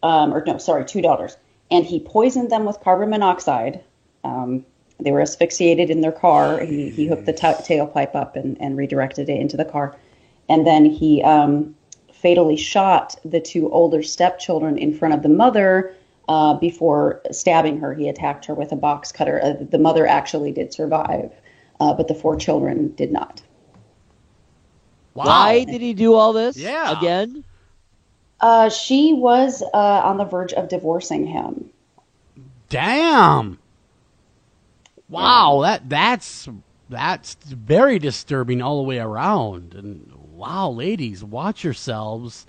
2 daughters. And he poisoned them with carbon monoxide. They were asphyxiated in their car. He hooked the tailpipe up and redirected it into the car. And then he fatally shot the 2 older stepchildren in front of the mother before stabbing her. He attacked her with a box cutter. The mother actually did survive, but the 4 children did not. Wow. Why did he do all this? Yeah. Again? She was on the verge of divorcing him. Damn. Wow, that's very disturbing all the way around. And wow, ladies, watch yourselves.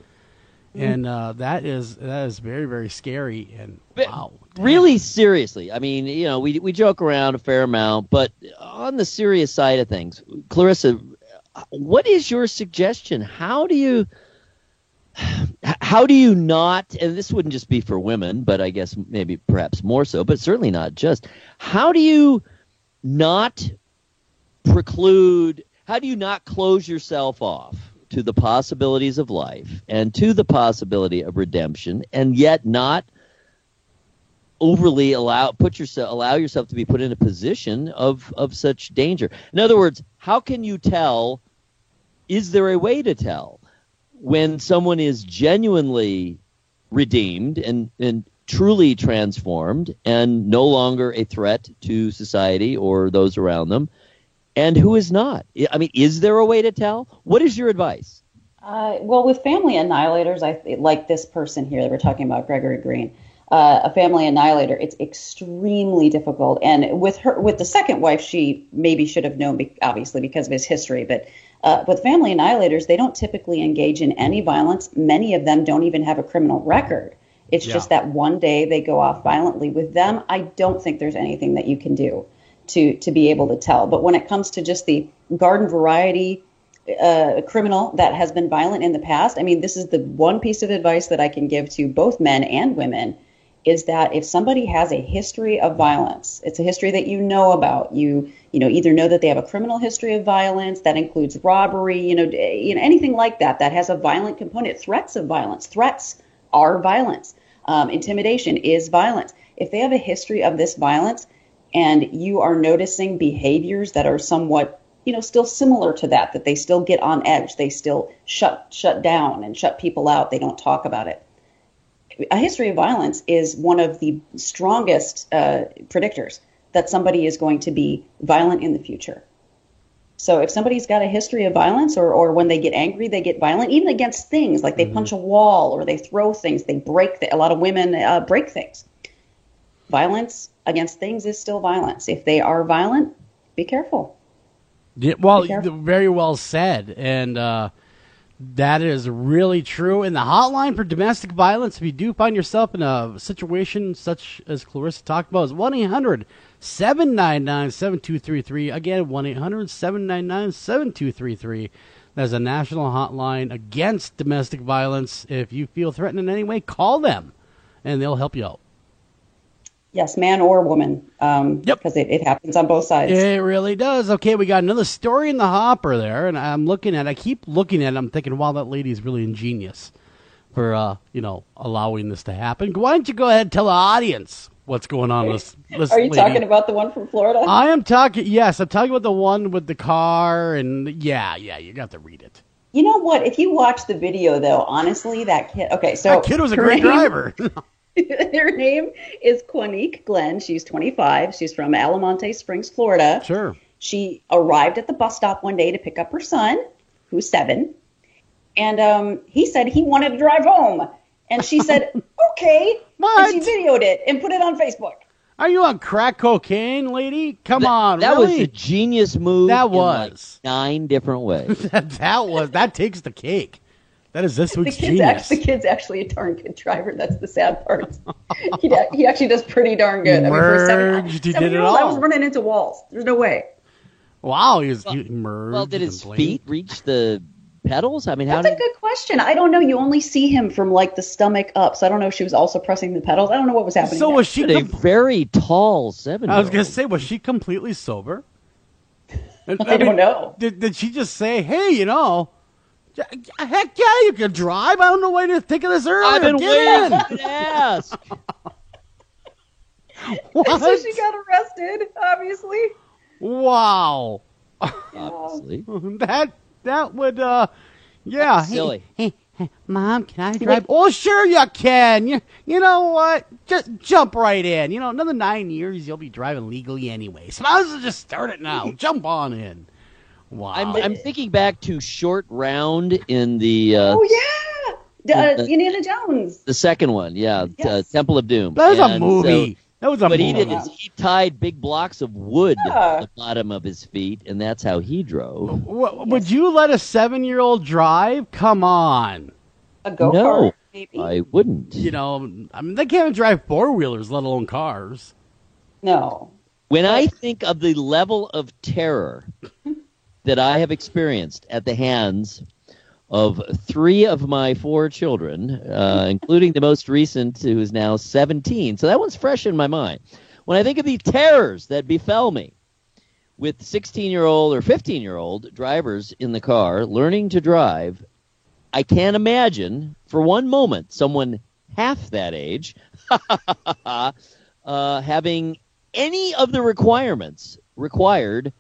And that is very, very scary. And wow, really seriously. I mean, we joke around a fair amount, but on the serious side of things, Clarissa, what is your suggestion? How do you not, and this wouldn't just be for women, but I guess maybe perhaps more so, but certainly not just, how do you not close yourself off to the possibilities of life and to the possibility of redemption, and yet not overly allow yourself to be put in a position of such danger? In other words, how can you tell? Is there a way to tell when someone is genuinely redeemed and truly transformed and no longer a threat to society or those around them, and who is not? I mean, is there a way to tell? What is your advice? Well, with family annihilators, like this person here that we're talking about, Gregory Green, a family annihilator, it's extremely difficult. And with the second wife, she maybe should have known, obviously, because of his history. But with family annihilators, they don't typically engage in any violence. Many of them don't even have a criminal record. It's just that one day they go off violently. With them, I don't think there's anything that you can do to be able to tell. But when it comes to just the garden variety criminal that has been violent in the past, I mean, this is the one piece of advice that I can give to both men and women, is that if somebody has a history of violence, it's a history that you know about, you either know that they have a criminal history of violence that includes robbery, anything like that has a violent component, threats of violence. Threats are violence. Intimidation is violence. If they have a history of this violence and you are noticing behaviors that are somewhat, still similar to that they still get on edge, they still shut down and shut people out, they don't talk about it, a history of violence is one of the strongest predictors that somebody is going to be violent in the future. So if somebody's got a history of violence, or when they get angry, they get violent, even against things, like they punch a wall or they throw things, they break, a lot of women break things. Violence against things is still violence. If they are violent, be careful. Yeah, well, very well said. And that is really true. And the hotline for domestic violence, if you do find yourself in a situation such as Clarissa talked about, is 1-800-799-7233. Again, 1-800-799-7233. That's a national hotline against domestic violence. If you feel threatened in any way, call them, and they'll help you out. Yes, man or woman, because it happens on both sides. It really does. Okay, we got another story in the hopper there, and I keep looking at it, I'm thinking, wow, that lady's really ingenious for, allowing this to happen. Why don't you go ahead and tell the audience what's going on with this Are you lady. talking about the one from Florida? I am talking, yes, I'm talking about the one with the car, and yeah, you got to read it. You know what? If you watch the video, though, honestly, that kid, that kid was a great driver. Her name is Quanique Glenn. She's 25. She's from Almonte Springs, Florida. Sure. She arrived at the bus stop one day to pick up her son, who's 7. And he said he wanted to drive home. And she said, okay. What? And she videoed it and put it on Facebook. Are you on crack cocaine, lady? Come on, that really? was a genius move. That in was. like 9 different ways. that takes the cake. That is this week's genius. The kid's actually a darn good driver. That's the sad part. he actually does pretty darn good. Merged, he did it all. I was running into walls. There's no way. Wow, he merged. Well, did his feet reach the pedals? I mean, that's a good question. I don't know. You only see him from like the stomach up, so I don't know if she was also pressing the pedals. I don't know what was happening. So was she a very tall 7-year-old? I was going to say, was she completely sober? I don't know. Did she just say, hey, heck yeah, you can drive. I don't know why you didn't think of this earlier. I've been waiting to ask. So she got arrested, obviously. Wow. Obviously. That would, yeah. That's silly. Hey, Mom, can I drive? Oh, sure you can. You know what? Just jump right in. Another 9 years, you'll be driving legally anyway. So might as well just start it now. Jump on in. Wow. I'm thinking back to Short Round in the... Indiana Jones. The second one, yeah. Yes. Temple of Doom. That was a movie. What he did is he tied big blocks of wood at the bottom of his feet, and that's how he drove. Would you let a 7-year-old drive? Come on. A go-kart, no, maybe? I wouldn't. They can't even drive 4-wheelers, let alone cars. No. When I think of the level of terror that I have experienced at the hands of 3 of my 4 children, including the most recent, who is now 17. So that one's fresh in my mind. When I think of the terrors that befell me with 16-year-old or 15-year-old drivers in the car learning to drive, I can't imagine for one moment someone half that age having any of the requirements required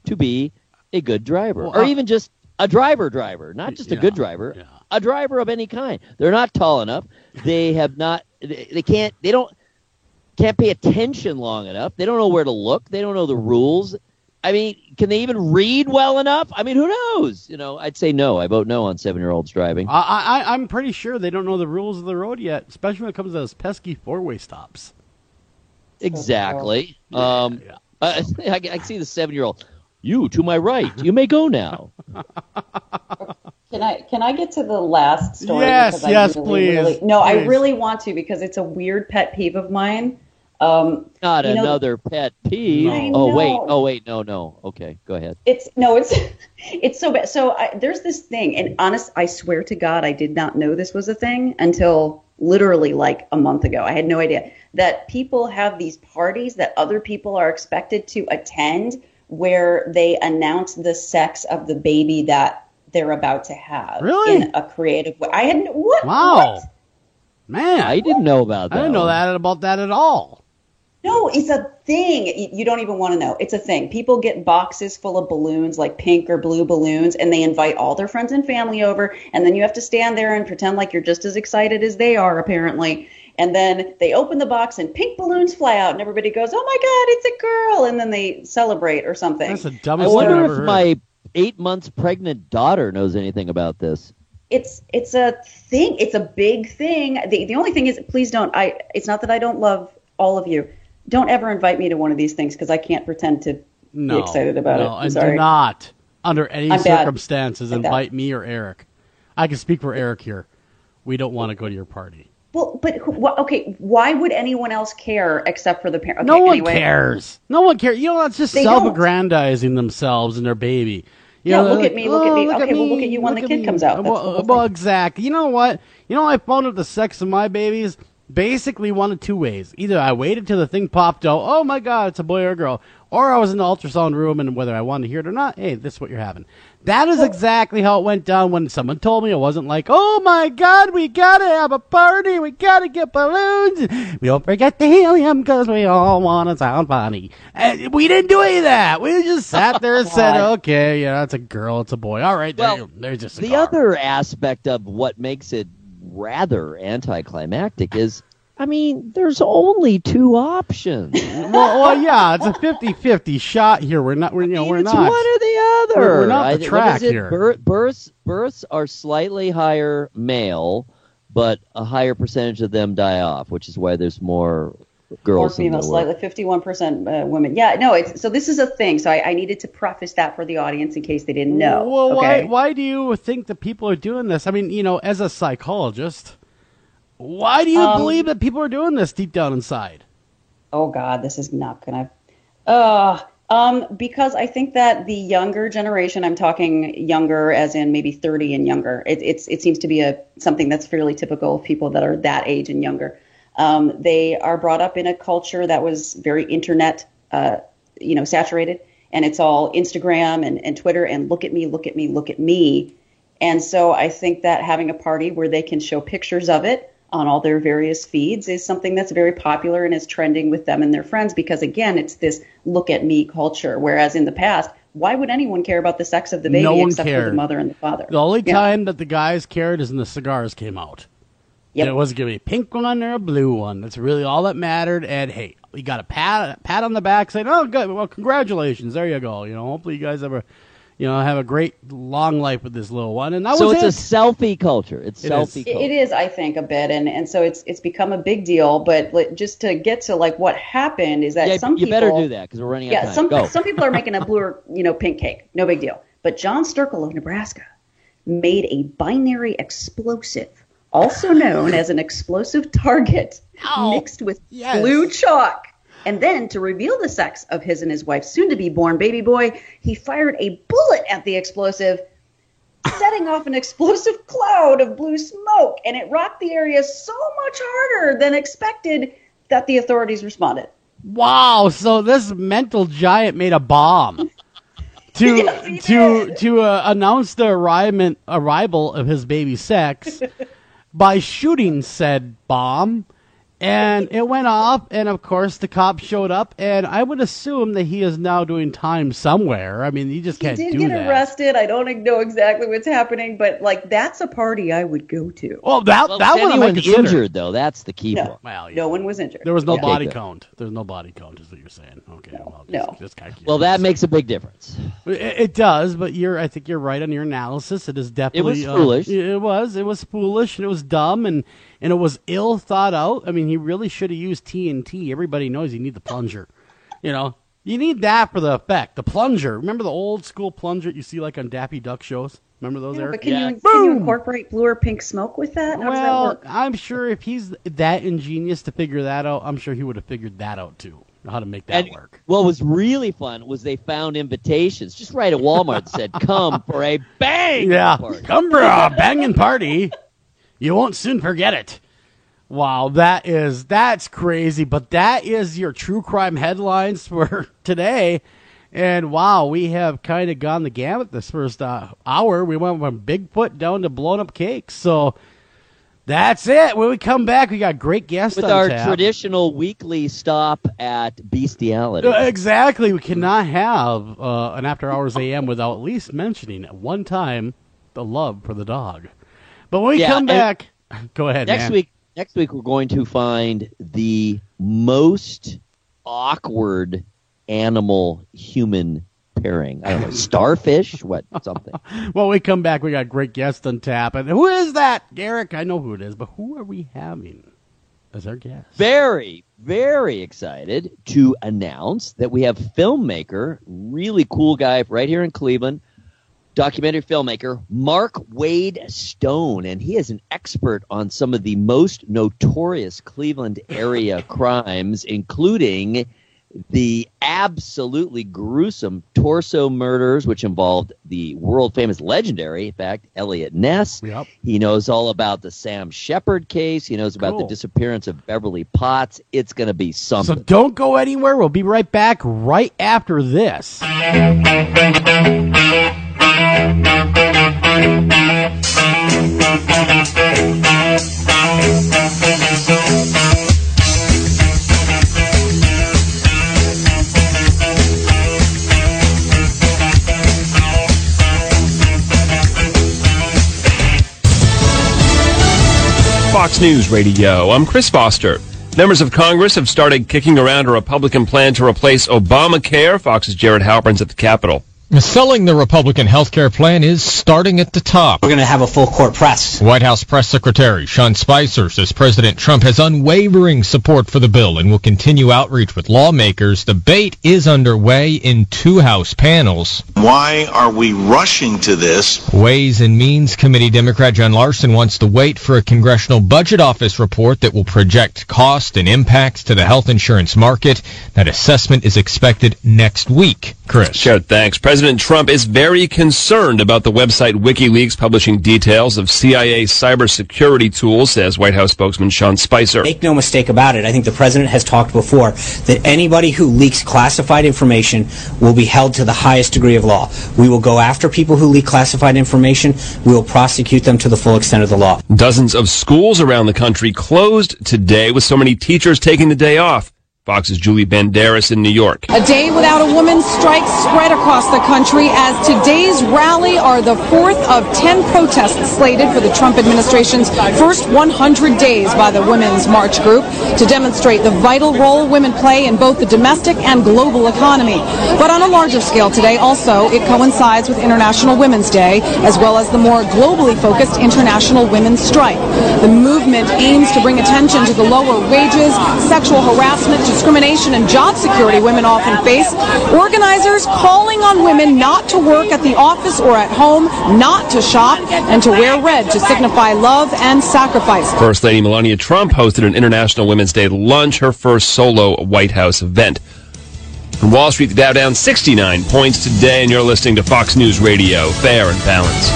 to be a good driver, or even just a driver, not just a good driver, a driver of any kind. They're not tall enough. They have not. They can't pay attention long enough. They don't know where to look. They don't know the rules. I mean, can they even read well enough? I mean, who knows? I'd say no. I vote no on 7-year-olds driving. I'm pretty sure they don't know the rules of the road yet, especially when it comes to those pesky 4-way stops. Exactly. I see the 7-year-old. You, to my right. You may go now. Can I get to the last story? Yes, please. I really want to, because it's a weird pet peeve of mine. Not another pet peeve. No. Oh wait, no. Okay, go ahead. It's so bad. So there's this thing, and I swear to God, I did not know this was a thing until literally like a month ago. I had no idea that people have these parties that other people are expected to attend, where they announce the sex of the baby that they're about to have. Really? In a creative way. I had what? Wow. What? Man, I didn't know about that. I didn't know about that at all. No, it's a thing. You don't even want to know. It's a thing. People get boxes full of balloons, like pink or blue balloons, and they invite all their friends and family over, and then you have to stand there and pretend like you're just as excited as they are, apparently. And then they open the box and pink balloons fly out, and everybody goes, "Oh my God, it's a girl!" And then they celebrate or something. That's the dumbest thing I've ever heard. I wonder if my 8 months pregnant daughter knows anything about this. It's a thing. It's a big thing. The only thing is, please don't. It's not that I don't love all of you. Don't ever invite me to one of these things because I can't pretend to be excited about it. I'm sorry. Do not, under any circumstances, invite me or Eric. I can speak for Eric here. We don't want to go to your party. Well, but okay, why would anyone else care except for the parent? Okay, no one cares. No one cares. You know, it's just self-aggrandizing themselves and their baby. Look at me. Okay, we'll look at you when the kid comes out. Well, exactly. You know what? I found out the sex of my babies basically one of two ways. Either I waited till the thing popped out, oh my God, it's a boy or a girl, or I was in the ultrasound room, and whether I wanted to hear it or not, hey, this is what you're having. That is exactly how it went down when someone told me. It wasn't like, oh my God, we gotta have a party, we gotta get balloons, we don't forget the helium because we all want to sound funny. And we didn't do any of that. We just sat there and said, okay, yeah, it's a girl, it's a boy. All right, there's just a the car. Other aspect of what makes it rather anticlimactic is, I mean, there's only two options. well, yeah, it's a 50-50 shot here. We're not. We're not. One or the other. We're not the track here. Births are slightly higher male, but a higher percentage of them die off, which is why there's more girls. More female, slightly 51% women. Yeah, no. So this is a thing. So I needed to preface that for the audience in case they didn't know. Well, okay? why do you think that people are doing this? I mean, as a psychologist. Why do you believe that people are doing this deep down inside? Oh, God, this is not going to... because I think that the younger generation, I'm talking younger as in maybe 30 and younger, it seems to be something that's fairly typical of people that are that age and younger. They are brought up in a culture that was very internet, saturated, and it's all Instagram and Twitter and look at me, look at me, look at me. And so I think that having a party where they can show pictures of it on all their various feeds is something that's very popular and is trending with them and their friends because, again, it's this look at me culture. Whereas in the past, why would anyone care about the sex of the baby except for the mother and the father? The only time that the guys cared is when the cigars came out. Yep. And it wasn't going to be a pink one or a blue one. That's really all that mattered. And, hey, you got a pat on the back saying, oh, good, well, congratulations. There you go. Hopefully you guys ever... have a great long life with this little one, and that was it. So it's a selfie culture. It's selfie culture. It is, I think, a bit, and so it's become a big deal. But just to get to what happened is that some people... you better do that because we're running out of time. Some people are making a blue or pink cake. No big deal. But John Sturkle of Nebraska made a binary explosive, also known as an explosive target, mixed with blue chalk. And then, to reveal the sex of his and his wife's soon-to-be-born baby boy, he fired a bullet at the explosive, setting off an explosive cloud of blue smoke. And it rocked the area so much harder than expected that the authorities responded. Wow, so this mental giant made a bomb to announce the arrival of his baby sex by shooting said bomb. And it went off, and of course the cops showed up, and I would assume that he is now doing time somewhere. I mean, you just can't do that. He did get arrested. I don't know exactly what's happening, but that's a party I would go to. Well, that one I might consider. Injured though. That's the key point. Well, no one was injured. There was no body count. There's no body count, is what you're saying. Okay. No. That makes a big difference. It does, but I think you're right on your analysis. It is definitely. It was foolish. It was foolish, and it was dumb, and it was ill thought out. I mean, he really should have used TNT. Everybody knows you need the plunger. You need that for the effect. The plunger. Remember the old school plunger you see on Daffy Duck shows? Remember those, Eric? But can you incorporate blue or pink smoke with that? How does that work? I'm sure if he's that ingenious to figure that out, I'm sure he would have figured that out too. How to make that work. What was really fun was they found invitations just right at Walmart that said, come for a bang party. Come for a banging party. You won't soon forget it. Wow, that's crazy, but that is your true crime headlines for today. And wow, we have kind of gone the gamut this first hour. We went from Bigfoot down to blown up cakes. So That's it. When we come back, we got great guests with on our tap. traditional weekly stop at Bestiality. Exactly. We cannot have an After Hours AM without at least mentioning at one time the love for the dog. But when we come back, go ahead, Next week we're going to find the most awkward animal-human pairing. I don't know, starfish? What? Something. Well, we come back, we got great guests on tap. And who is that? Garrick, I know who it is, but who are we having as our guest? Very, very excited to announce that we have filmmaker, really cool guy right here in Cleveland, documentary filmmaker, Mark Wade Stone. And he is an expert on some of the most notorious Cleveland area crimes, including the absolutely gruesome torso murders, which involved the world-famous legendary, in fact, Elliot Ness. Yep. He knows all about the Sam Shepard case. He knows about the disappearance of Beverly Potts. It's going to be something. So don't go anywhere. We'll be right back right after this. Fox News Radio. I'm Chris Foster. Members of Congress have started kicking around a Republican plan to replace Obamacare. Fox's Jared Halpern's at the Capitol. Selling the Republican health care plan is starting at the top. We're going to have a full court press. White House Press Secretary Sean Spicer says President Trump has unwavering support for the bill and will continue outreach with lawmakers. Debate is underway in 2 House panels. Why are we rushing to this? Ways and Means Committee Democrat John Larson wants to wait for a Congressional Budget Office report that will project cost and impacts to the health insurance market. That assessment is expected next week. Chris. Sure, thanks. President Trump is very concerned about the website WikiLeaks publishing details of CIA cybersecurity tools, says White House spokesman Sean Spicer. Make no mistake about it. I think the president has talked before that anybody who leaks classified information will be held to the highest degree of law. We will go after people who leak classified information. We will prosecute them to the full extent of the law. Dozens of schools around the country closed today, with so many teachers taking the day off. Fox's Julie Banderas in New York. A day without a women's strike spread across the country as today's rally are the 4th of 10 protests slated for the Trump administration's first 100 days by the Women's March Group to demonstrate the vital role women play in both the domestic and global economy. But on a larger scale today, also, it coincides with International Women's Day, as well as the more globally focused International Women's Strike. The movement aims to bring attention to the lower wages, sexual harassment, discrimination, and job security women often face. Organizers calling on women not to work at the office or at home, not to shop, and to wear red to signify love and sacrifice. First Lady Melania Trump hosted an International Women's Day lunch, her first solo White House event. From Wall Street, the Dow down 69 points today, and you're listening to Fox News Radio, fair and balanced.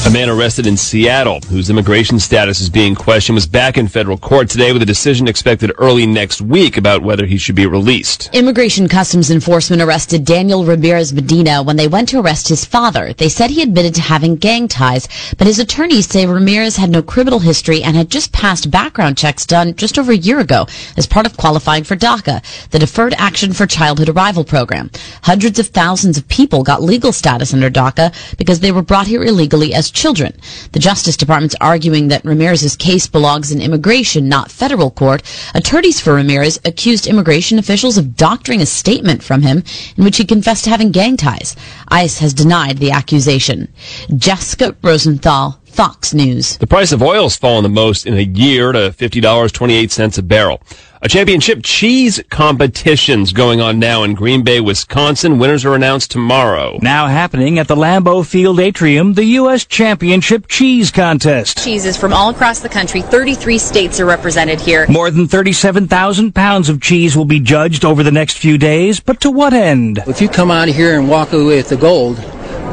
A man arrested in Seattle, whose immigration status is being questioned, was back in federal court today with a decision expected early next week about whether he should be released. Immigration Customs Enforcement arrested Daniel Ramirez Medina when they went to arrest his father. They said he admitted to having gang ties, but his attorneys say Ramirez had no criminal history and had just passed background checks done just over a year ago as part of qualifying for DACA, the Deferred Action for Childhood Arrival program. Hundreds of thousands of people got legal status under DACA because they were brought here illegally as children. The Justice Department's arguing that Ramirez's case belongs in immigration, not federal court. Attorneys for Ramirez accused immigration officials of doctoring a statement from him in which he confessed to having gang ties. ICE has denied the accusation. Jessica Rosenthal, Fox News. The price of oil has fallen the most in a year to $50.28 a barrel. A championship cheese competition's going on now in Green Bay, Wisconsin. Winners are announced tomorrow. Now happening at the Lambeau Field Atrium, the U.S. Championship Cheese Contest. Cheeses from all across the country. 33 states are represented here. More than 37,000 pounds of cheese will be judged over the next few days, but to what end? If you come out of here and walk away with the gold,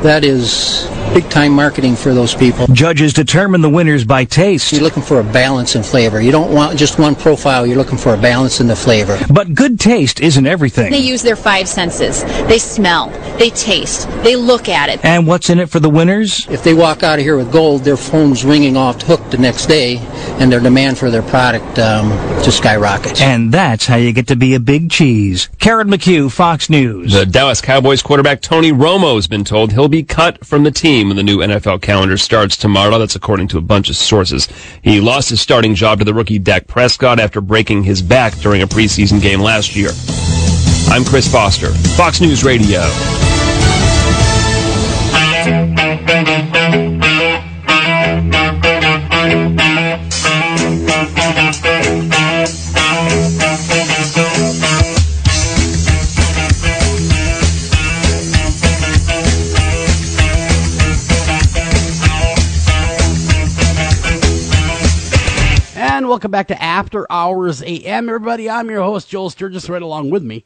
that is big-time marketing for those people. Judges determine the winners by taste. You're looking for a balance in flavor. You don't want just one profile. You're looking for a balance in the flavor. But good taste isn't everything. They use their 5 senses. They smell, they taste, they look at it. And what's in it for the winners? If they walk out of here with gold, their phone's ringing off the hook the next day, and their demand for their product just skyrockets. And that's how you get to be a big cheese. Karen McHugh, Fox News. The Dallas Cowboys quarterback Tony Romo has been told he'll be cut from the team when the new NFL calendar starts tomorrow. That's according to a bunch of sources. He lost his starting job to the rookie Dak Prescott after breaking his back during a preseason game last year. I'm Chris Foster, Fox News Radio. And welcome back to After Hours AM, everybody. I'm your host, Joel Sturgis, right along with me,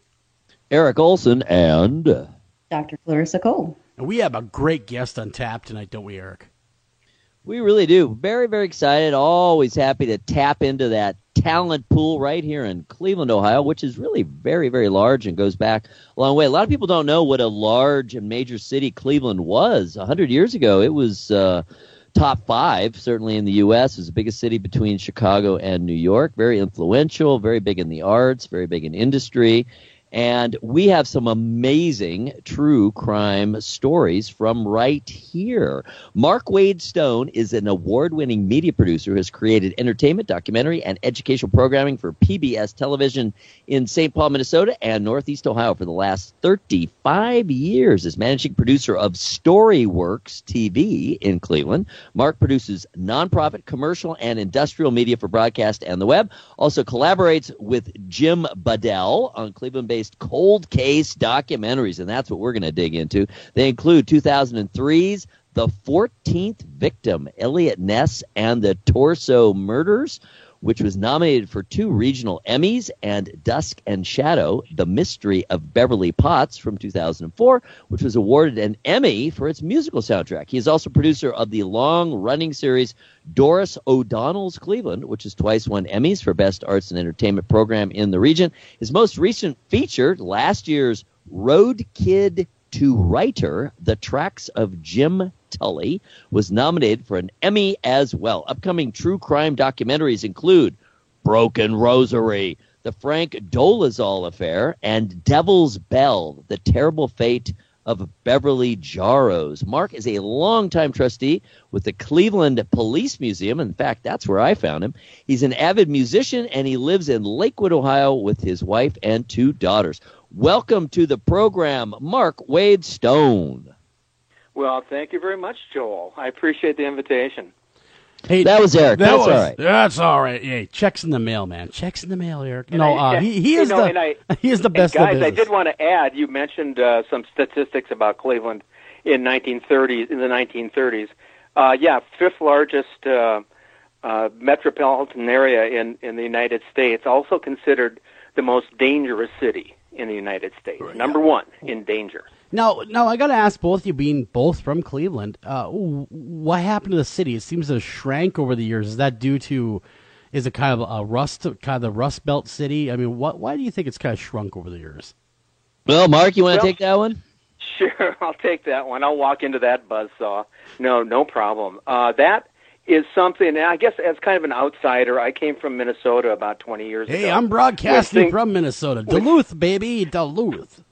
Eric Olson and Dr. Clarissa Cole. And we have a great guest on tap tonight, don't we, Eric? We really do. Very, very excited. Always happy to tap into that talent pool right here in Cleveland, Ohio, which is really very, very large and goes back a long way. A lot of people don't know what a large and major city Cleveland was. 100 years ago, it was top 5, certainly in the U.S. It was the biggest city between Chicago and New York. Very influential, very big in the arts, very big in industry. And we have some amazing true crime stories from right here. Mark Wade Stone is an award-winning media producer who has created entertainment, documentary, and educational programming for PBS television in St. Paul, Minnesota, and Northeast Ohio for the last 35 years. As managing producer of Storyworks TV in Cleveland, Mark produces nonprofit, commercial, and industrial media for broadcast and the web. Also collaborates with Jim Badell on Cleveland-based cold case documentaries, and that's what we're going to dig into. They include 2003's The 14th Victim, Elliot Ness and the Torso Murders, which was nominated for 2 regional Emmys, and Dusk and Shadow, The Mystery of Beverly Potts from 2004, which was awarded an Emmy for its musical soundtrack. He is also producer of the long-running series Doris O'Donnell's Cleveland, which has twice won Emmys for Best Arts and Entertainment Program in the region. His most recent feature, last year's Road Kid to Writer, The Tracks of Jim Tully, was nominated for an Emmy as well. Upcoming true crime documentaries include Broken Rosary, The Frank Dolezal Affair, and Devil's Bell, The Terrible Fate of Beverly Jarrows. Mark is a longtime trustee with the Cleveland Police Museum. In fact, that's where I found him. He's an avid musician, and he lives in Lakewood, Ohio, with his wife and 2 daughters. Welcome to the program, Mark Wade Stone. Well, thank you very much, Joel. I appreciate the invitation. Hey, that was Eric. That's all right. That's all right. Hey, checks in the mail, man. Checks in the mail, Eric. He is the best. Guys, of I did want to add. You mentioned some statistics about Cleveland in the 1930s. 5th largest metropolitan area in the United States. Also considered the most dangerous city in the United States. Number 1 in danger. Now, I got to ask both of you, being both from Cleveland, what happened to the city? It seems to have shrank over the years. Is that due to, is it kind of the Rust Belt city? I mean, why do you think it's kind of shrunk over the years? Well, Mark, you want to take that one? Sure, I'll take that one. I'll walk into that buzzsaw. No problem. That is something, and I guess as kind of an outsider, I came from Minnesota about 20 years ago. Hey, I'm broadcasting from Minnesota. Duluth, baby, Duluth.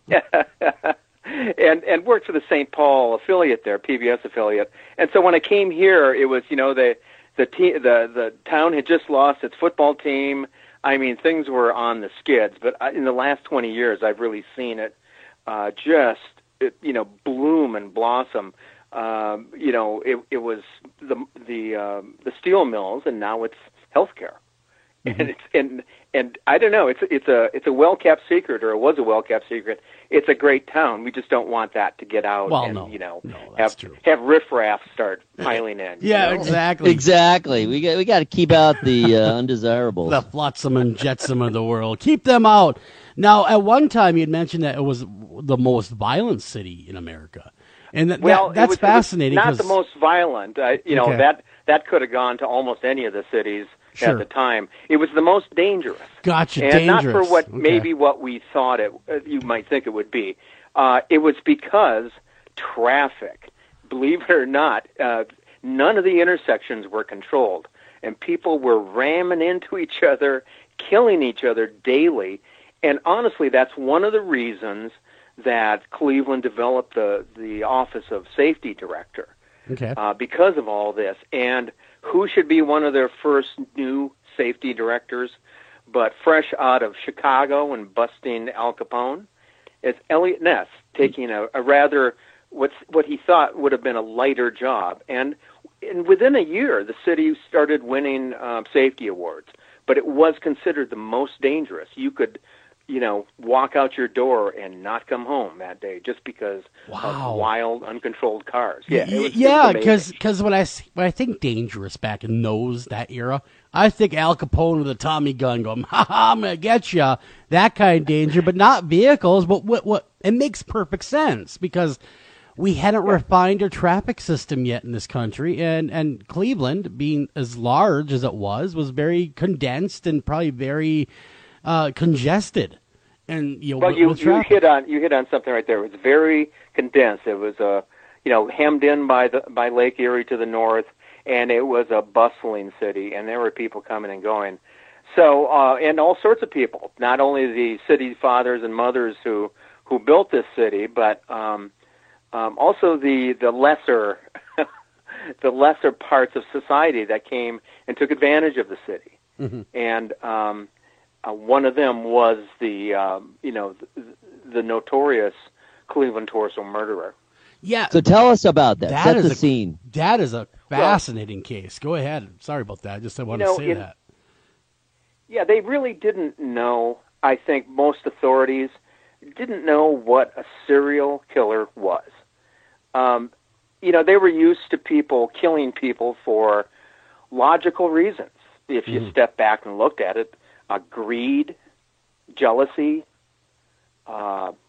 And worked for the St. Paul affiliate there, PBS affiliate. And so when I came here, it was, the town had just lost its football team. I mean, things were on the skids. But in the last 20 years, I've really seen it bloom and blossom. It was the steel mills, and now it's healthcare. Mm-hmm. And I don't know. It's a well-kept secret, or it was a well-kept secret. It's a great town. We just don't want that to get out. Well, have riffraff start piling in. Yeah, exactly. Exactly. We got to keep out the undesirables. The flotsam and jetsam of the world. Keep them out. Now, at one time, you had mentioned that it was the most violent city in America. And that's fascinating. It was not the most violent. That could have gone to almost any of the cities at the time. It was the most dangerous. Gotcha, and dangerous. Not for what we thought you might think it would be. It was because traffic, believe it or not, none of the intersections were controlled, and people were ramming into each other, killing each other daily. And honestly, that's one of the reasons that Cleveland developed the Office of Safety Director, because of all this. And who should be one of their first new safety directors, but fresh out of Chicago and busting Al Capone? It's Elliot Ness taking a rather what he thought would have been a lighter job. And within a year, the city started winning safety awards, but it was considered the most dangerous. You could, walk out your door and not come home that day just because of wild, uncontrolled cars. Yeah, because when I think dangerous back in that era, I think Al Capone with a Tommy gun going, ha, I'm gonna get you. That kind of danger, but not vehicles. But what it makes perfect sense because we hadn't refined our traffic system yet in this country, and Cleveland, being as large as it was very condensed and probably very congested. And you hit on something right there. It was very condensed. It was hemmed in by Lake Erie to the north, and it was a bustling city, and there were people coming and going. So and all sorts of people, not only the city fathers and mothers who built this city, but also the lesser the lesser parts of society that came and took advantage of the city. Mm-hmm. And one of them was the notorious Cleveland torso murderer. Yeah. So tell us about that. Set the scene. That is a fascinating case. Go ahead. Sorry about that. I wanted to say that. Yeah, they really didn't know. I think most authorities didn't know what a serial killer was. They were used to people killing people for logical reasons. If you step back and looked at it, greed, jealousy,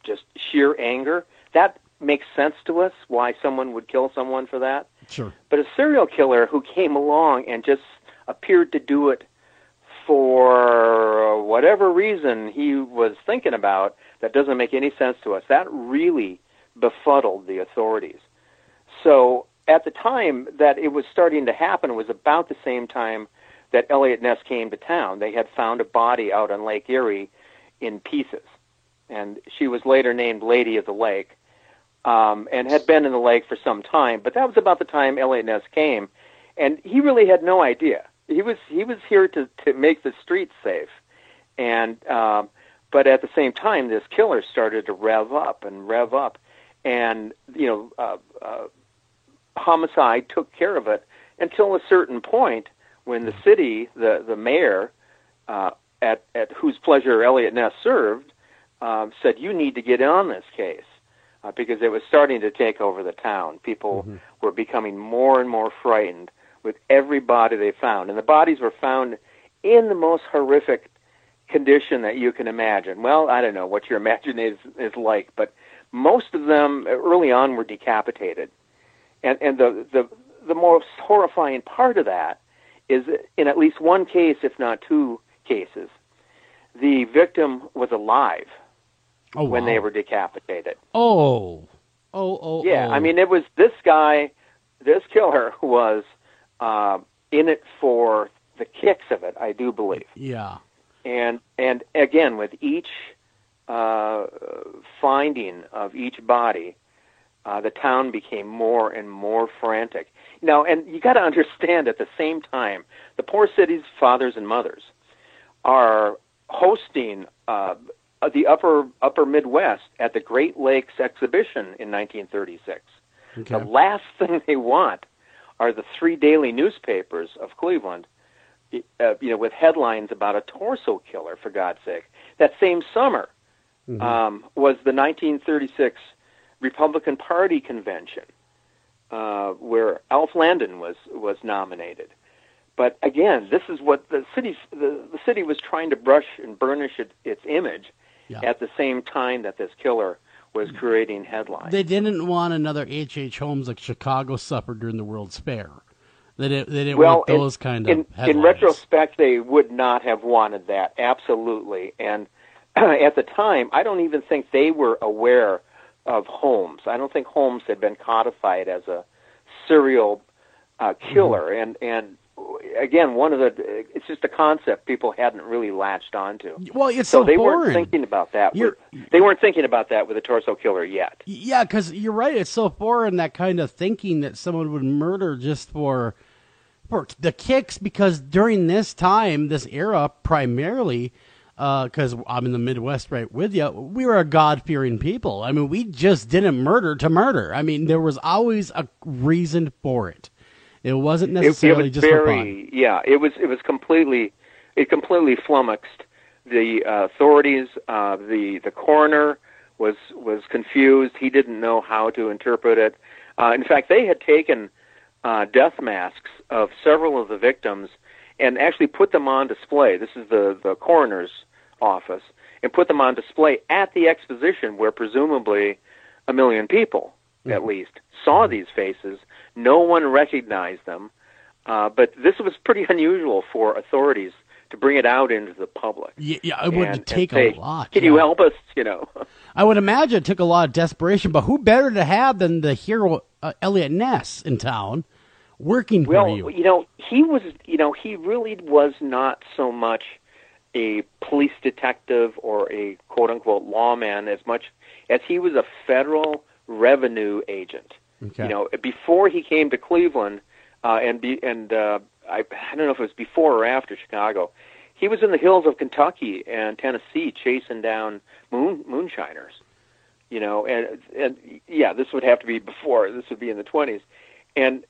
just sheer anger. That makes sense to us, why someone would kill someone for that. Sure. But a serial killer who came along and just appeared to do it for whatever reason he was thinking about that doesn't make any sense to us, that really befuddled the authorities. So at the time that it was starting to happen was about the same time that Elliot Ness came to town. They had found a body out on Lake Erie in pieces, and she was later named Lady of the Lake, and had been in the lake for some time. But that was about the time Elliot Ness came, and he really had no idea. He was here to make the streets safe, and but at the same time, this killer started to rev up, and homicide took care of it until a certain point when the city, the mayor, at whose pleasure Elliot Ness served, said, you need to get in on this case, because it was starting to take over the town. People were becoming more and more frightened with every body they found. And the bodies were found in the most horrific condition that you can imagine. Well, I don't know what your imagination is like, but most of them early on were decapitated. And the most horrifying part of that is in at least one case, if not two cases, the victim was alive when they were decapitated. Yeah, I mean, it was this killer was in it for the kicks of it, I do believe. Yeah. And again, with each finding of each body, the town became more and more frantic. Now, and you got to understand, at the same time, the poor city's fathers and mothers are hosting the upper Midwest at the Great Lakes Exhibition in 1936. Okay. The last thing they want are the three daily newspapers of Cleveland, with headlines about a torso killer, for God's sake. That same summer was the 1936 Republican Party convention, where Alf Landon was nominated. But again, this is what the city was trying to brush and burnish its image at the same time that this killer was creating headlines. They didn't want another H.H. Holmes like Chicago suffered during the World's Fair. They didn't want those kind of headlines. In retrospect, they would not have wanted that, absolutely. And at the time, I don't even think they were aware of Holmes. I don't think Holmes had been codified as a serial killer. And again, it's just a concept people hadn't really latched onto. Well, it's so they boring. weren't thinking about that. They weren't thinking about that with the Torso Killer yet. Yeah, because you're right. It's so foreign, that kind of thinking that someone would murder just for the kicks. Because during this time, this era, primarily, because I'm in the Midwest right with you, we were a God-fearing people. I mean, we just didn't murder to murder. I mean, there was always a reason for it. It wasn't necessarily just for fun. Yeah, it completely flummoxed the authorities. The coroner was confused. He didn't know how to interpret it. In fact, they had taken death masks of several of the victims and actually put them on display. This is the coroner's office, and put them on display at the exposition where presumably 1 million people, at least, saw these faces. No one recognized them, but this was pretty unusual for authorities to bring it out into the public. Yeah, it would take a lot. Can you help us? I would imagine it took a lot of desperation, but who better to have than the hero Eliot Ness in town working for you? Well, he really was not so much a police detective or a quote-unquote lawman as much as he was a federal revenue agent. Okay. Before he came to Cleveland, I don't know if it was before or after Chicago, he was in the hills of Kentucky and Tennessee chasing down moonshiners. And this would have to be before. This would be in the 20s, and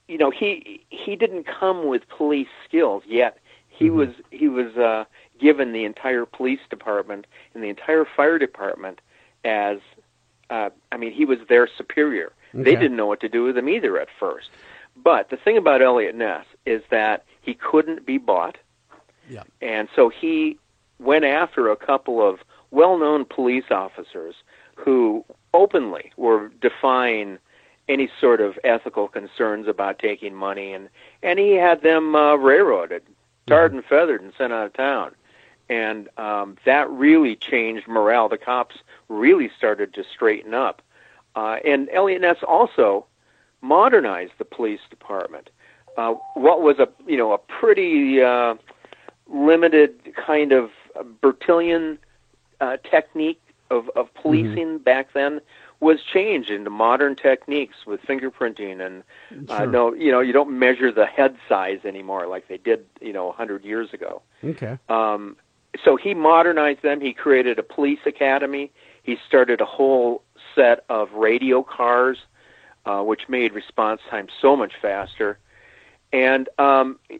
he didn't come with police skills yet. He was given the entire police department and the entire fire department as he was their superior. Okay. They didn't know what to do with him either at first. But the thing about Eliot Ness is that he couldn't be bought. Yeah. And so he went after a couple of well-known police officers who openly were defying any sort of ethical concerns about taking money, and he had them railroaded, tarred and feathered, and sent out of town. And that really changed morale. The cops really started to straighten up. And Eliot Ness also modernized the police department. What was a pretty limited kind of Bertillon technique of policing back then was changed into modern techniques with fingerprinting and Sure. you don't measure the head size anymore like they did 100 years ago. Okay. So he modernized them. He created a police academy. He started a whole set of radio cars, which made response time so much faster. And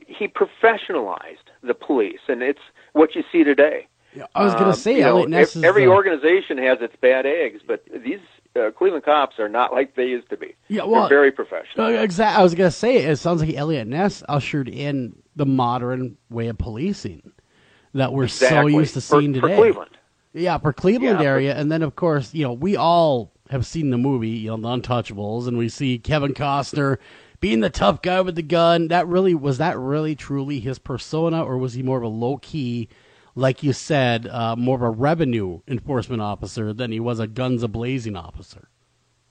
he professionalized the police, and it's what you see today. Yeah, I was going to say, Eliot Ness every organization has its bad eggs, but these Cleveland cops are not like they used to be. Yeah, well, they're very professional. Exactly. I was going to say, it sounds like Eliot Ness ushered in the modern way of policing that we're so used to seeing today. For Cleveland. Yeah, for Cleveland area. And then, of course, we all have seen the movie, The Untouchables, and we see Kevin Costner being the tough guy with the gun. Was that really truly his persona, or was he more of a low-key, like you said, more of a revenue enforcement officer than he was a guns a-blazing officer?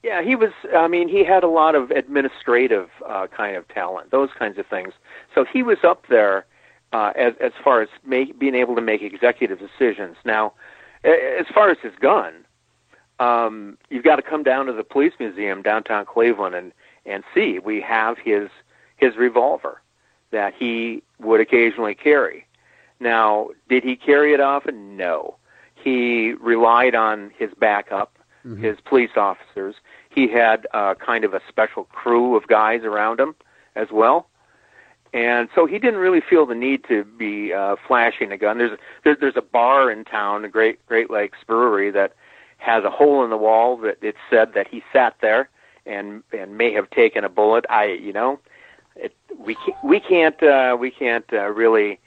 Yeah, he was. He had a lot of administrative kind of talent, those kinds of things. So he was up there as far as being able to make executive decisions. Now, as far as his gun, you've got to come down to the police museum downtown Cleveland and see. We have his revolver that he would occasionally carry. Now, did he carry it often? No. He relied on his backup, his police officers. He had kind of a special crew of guys around him as well. And so he didn't really feel the need to be flashing a gun. There's a bar in town, a Great Lakes Brewery, that has a hole in the wall that it said that he sat there and may have taken a bullet. We can't really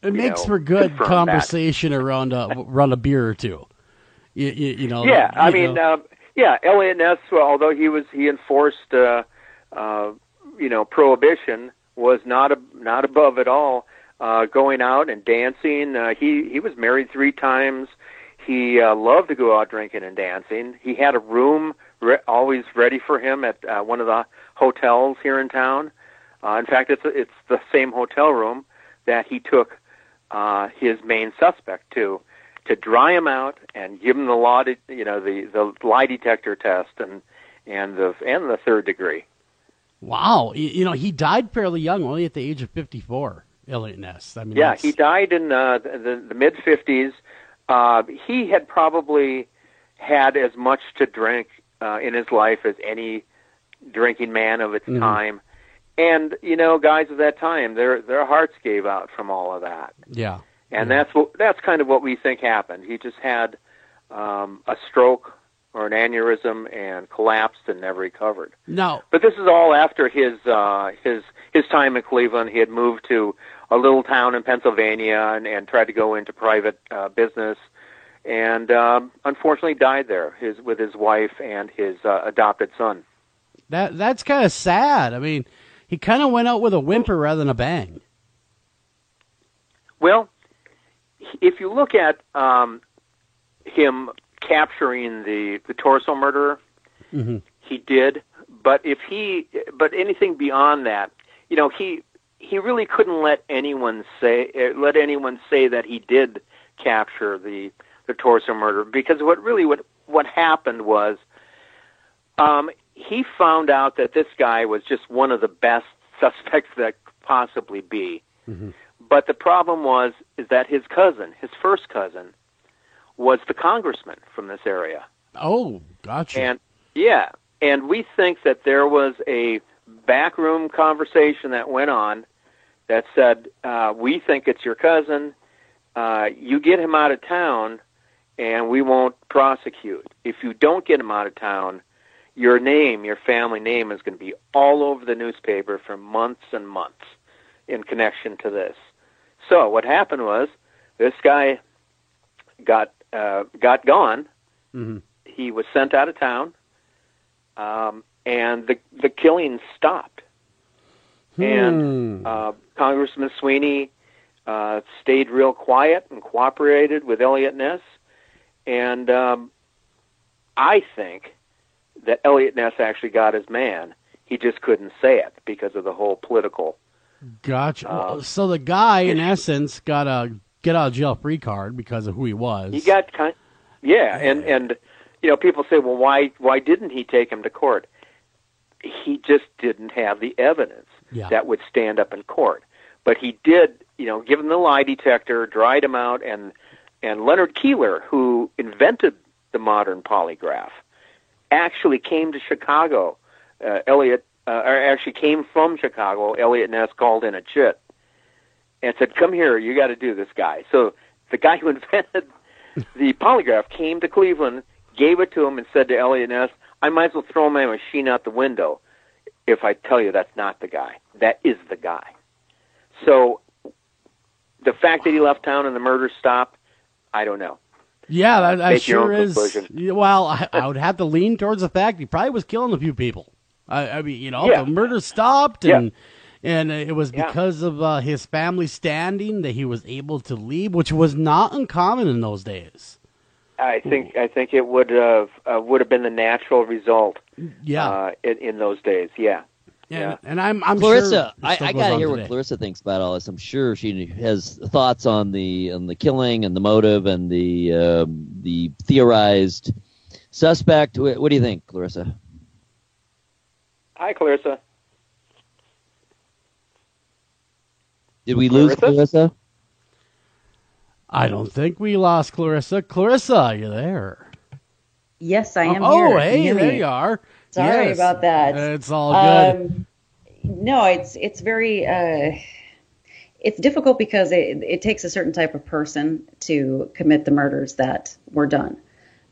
It makes for good conversation around a beer or two. You know. Yeah, I mean, Eliot Ness, although he enforced prohibition, was not above at all going out and dancing. He was married 3 times. He loved to go out drinking and dancing. He had a room always ready for him at one of the hotels here in town. In fact, it's the same hotel room that he took his main suspect to dry him out and give him the lie detector test and the 3rd degree. Wow, he died fairly young, only at the age of 54. Eliot Ness. I mean, he died in the mid 50s. He had probably had as much to drink in his life as any drinking man of its time. And, guys of that time, their hearts gave out from all of that. Yeah. And that's kind of what we think happened. He just had a stroke or an aneurysm and collapsed and never recovered. No. But this is all after his time in Cleveland. He had moved to a little town in Pennsylvania and tried to go into private business, and unfortunately died there with his wife and his adopted son. That's kind of sad. I mean, he kind of went out with a whimper rather than a bang. Well, if you look at him capturing the Torso murderer, he did. But anything beyond that, he really couldn't let anyone say that he did capture the Torso murderer, because what happened was he found out that this guy was just one of the best suspects that could possibly be. But the problem is that his first cousin, was the congressman from this area. Oh, gotcha. And we think that there was a backroom conversation that went on that said, we think it's your cousin, you get him out of town, and we won't prosecute. If you don't get him out of town, your family name is going to be all over the newspaper for months and months in connection to this. So what happened was, this guy got gone. He was sent out of town, and the killing stopped. And Congressman Sweeney stayed real quiet and cooperated with Eliot Ness, and I think that Eliot Ness actually got his man. He just couldn't say it because of the whole political. Gotcha. So the guy, in essence, got a get out of jail free card because of who he was. He got and people say, well, why didn't he take him to court? He just didn't have the evidence that would stand up in court. But he did, give him the lie detector, dried him out, and Leonard Keeler, who invented the modern polygraph, actually came to Chicago. Actually came from Chicago. Eliot Ness called in a chit and said, come here, you got to do this guy. So the guy who invented the polygraph came to Cleveland, gave it to him, and said to Eliot Ness, I might as well throw my machine out the window if I tell you that's not the guy. That is the guy. So the fact that he left town and the murder stopped, I don't know. Yeah, that sure is. Well, I would have to lean towards the fact he probably was killing a few people. I mean, the murder stopped, and it was because of his family standing that he was able to leave, which was not uncommon in those days. I think it would have been the natural result. Yeah. In those days. Yeah. And I'm Clarissa, sure I gotta hear what Clarissa thinks about all this. I'm sure she has thoughts on the killing and the motive and the theorized suspect. What do you think, Clarissa? Hi, Clarissa. Did we lose Clarissa? I don't think we lost Clarissa. Clarissa, are you there? Yes, I am here. Oh, hey, there you are. Sorry about that. It's all good. No, it's very it's difficult because it takes a certain type of person to commit the murders that were done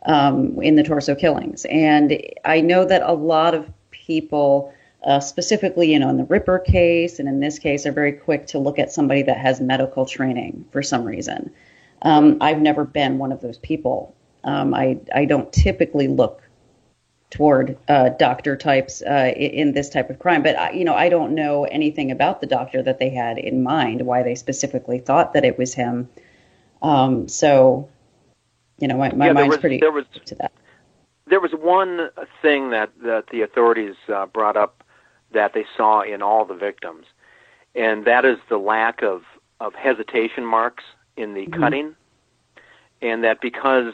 in the Torso killings, and I know that a lot of people specifically, in the Ripper case and in this case, are very quick to look at somebody that has medical training for some reason. I've never been one of those people. I don't typically look toward doctor types in this type of crime, but I don't know anything about the doctor that they had in mind, why they specifically thought that it was him. So, my mind's pretty to that. There was one thing that the authorities brought up that they saw in all the victims, and that is the lack of hesitation marks in the cutting, and that because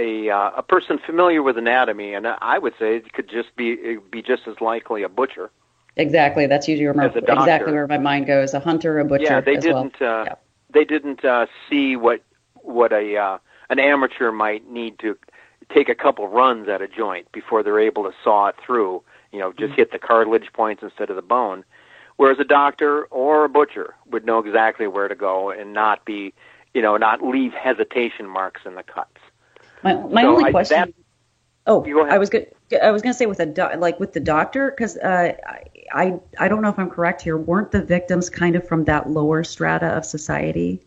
a person familiar with anatomy, and I would say it could just be just as likely a butcher. Exactly, that's usually exactly where my mind goes. A hunter, a butcher. Yeah, they as didn't. Well. They didn't see what an amateur might need to take a couple runs at a joint before they're able to saw it through. Just hit the cartilage points instead of the bone. Whereas a doctor or a butcher would know exactly where to go and not be, not leave hesitation marks in the cuts. My only question. I was going to say with the doctor, because I don't know if I'm correct here. Weren't the victims kind of from that lower strata of society?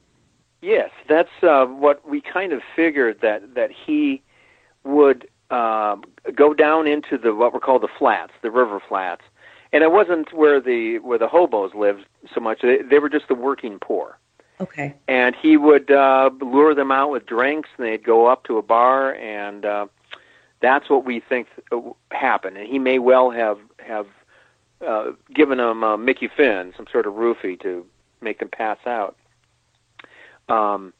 Yes, that's what we kind of figured, that he would go down into what were called the flats, the river flats, and it wasn't where the hobos lived so much. They were just the working poor. Okay. And he would lure them out with drinks, and they'd go up to a bar, and that's what we think happened. And he may well have given them Mickey Finn, some sort of roofie, to make them pass out. And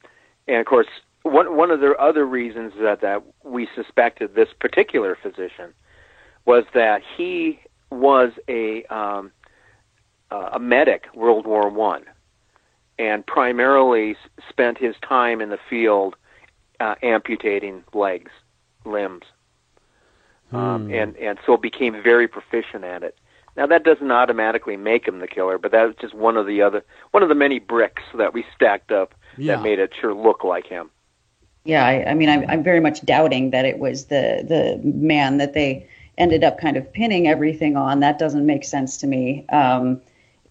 of course, one of the other reasons that we suspected this particular physician was that he was a medic, World War I. And primarily spent his time in the field amputating limbs, and so became very proficient at it. Now that doesn't automatically make him the killer, but that was just one of the many bricks that we stacked up that made it sure look like him. Yeah, I'm very much doubting that it was the man that they ended up kind of pinning everything on. That doesn't make sense to me.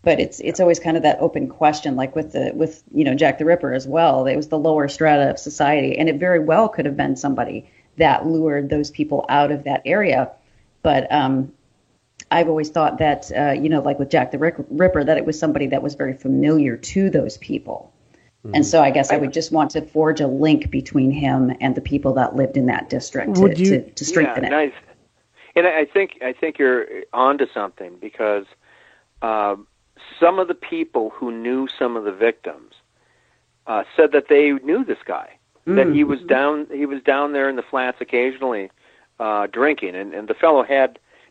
But it's always kind of that open question, like with Jack the Ripper as well. It was the lower strata of society, and it very well could have been somebody that lured those people out of that area. But I've always thought that like with Jack the Ripper, that it was somebody that was very familiar to those people. Mm-hmm. And so I guess I would just want to forge a link between him and the people that lived in that district to strengthen it. Nice. And I think you're onto something, because some of the people who knew some of the victims said that they knew this guy, that he was down there in the flats occasionally drinking, and the fellow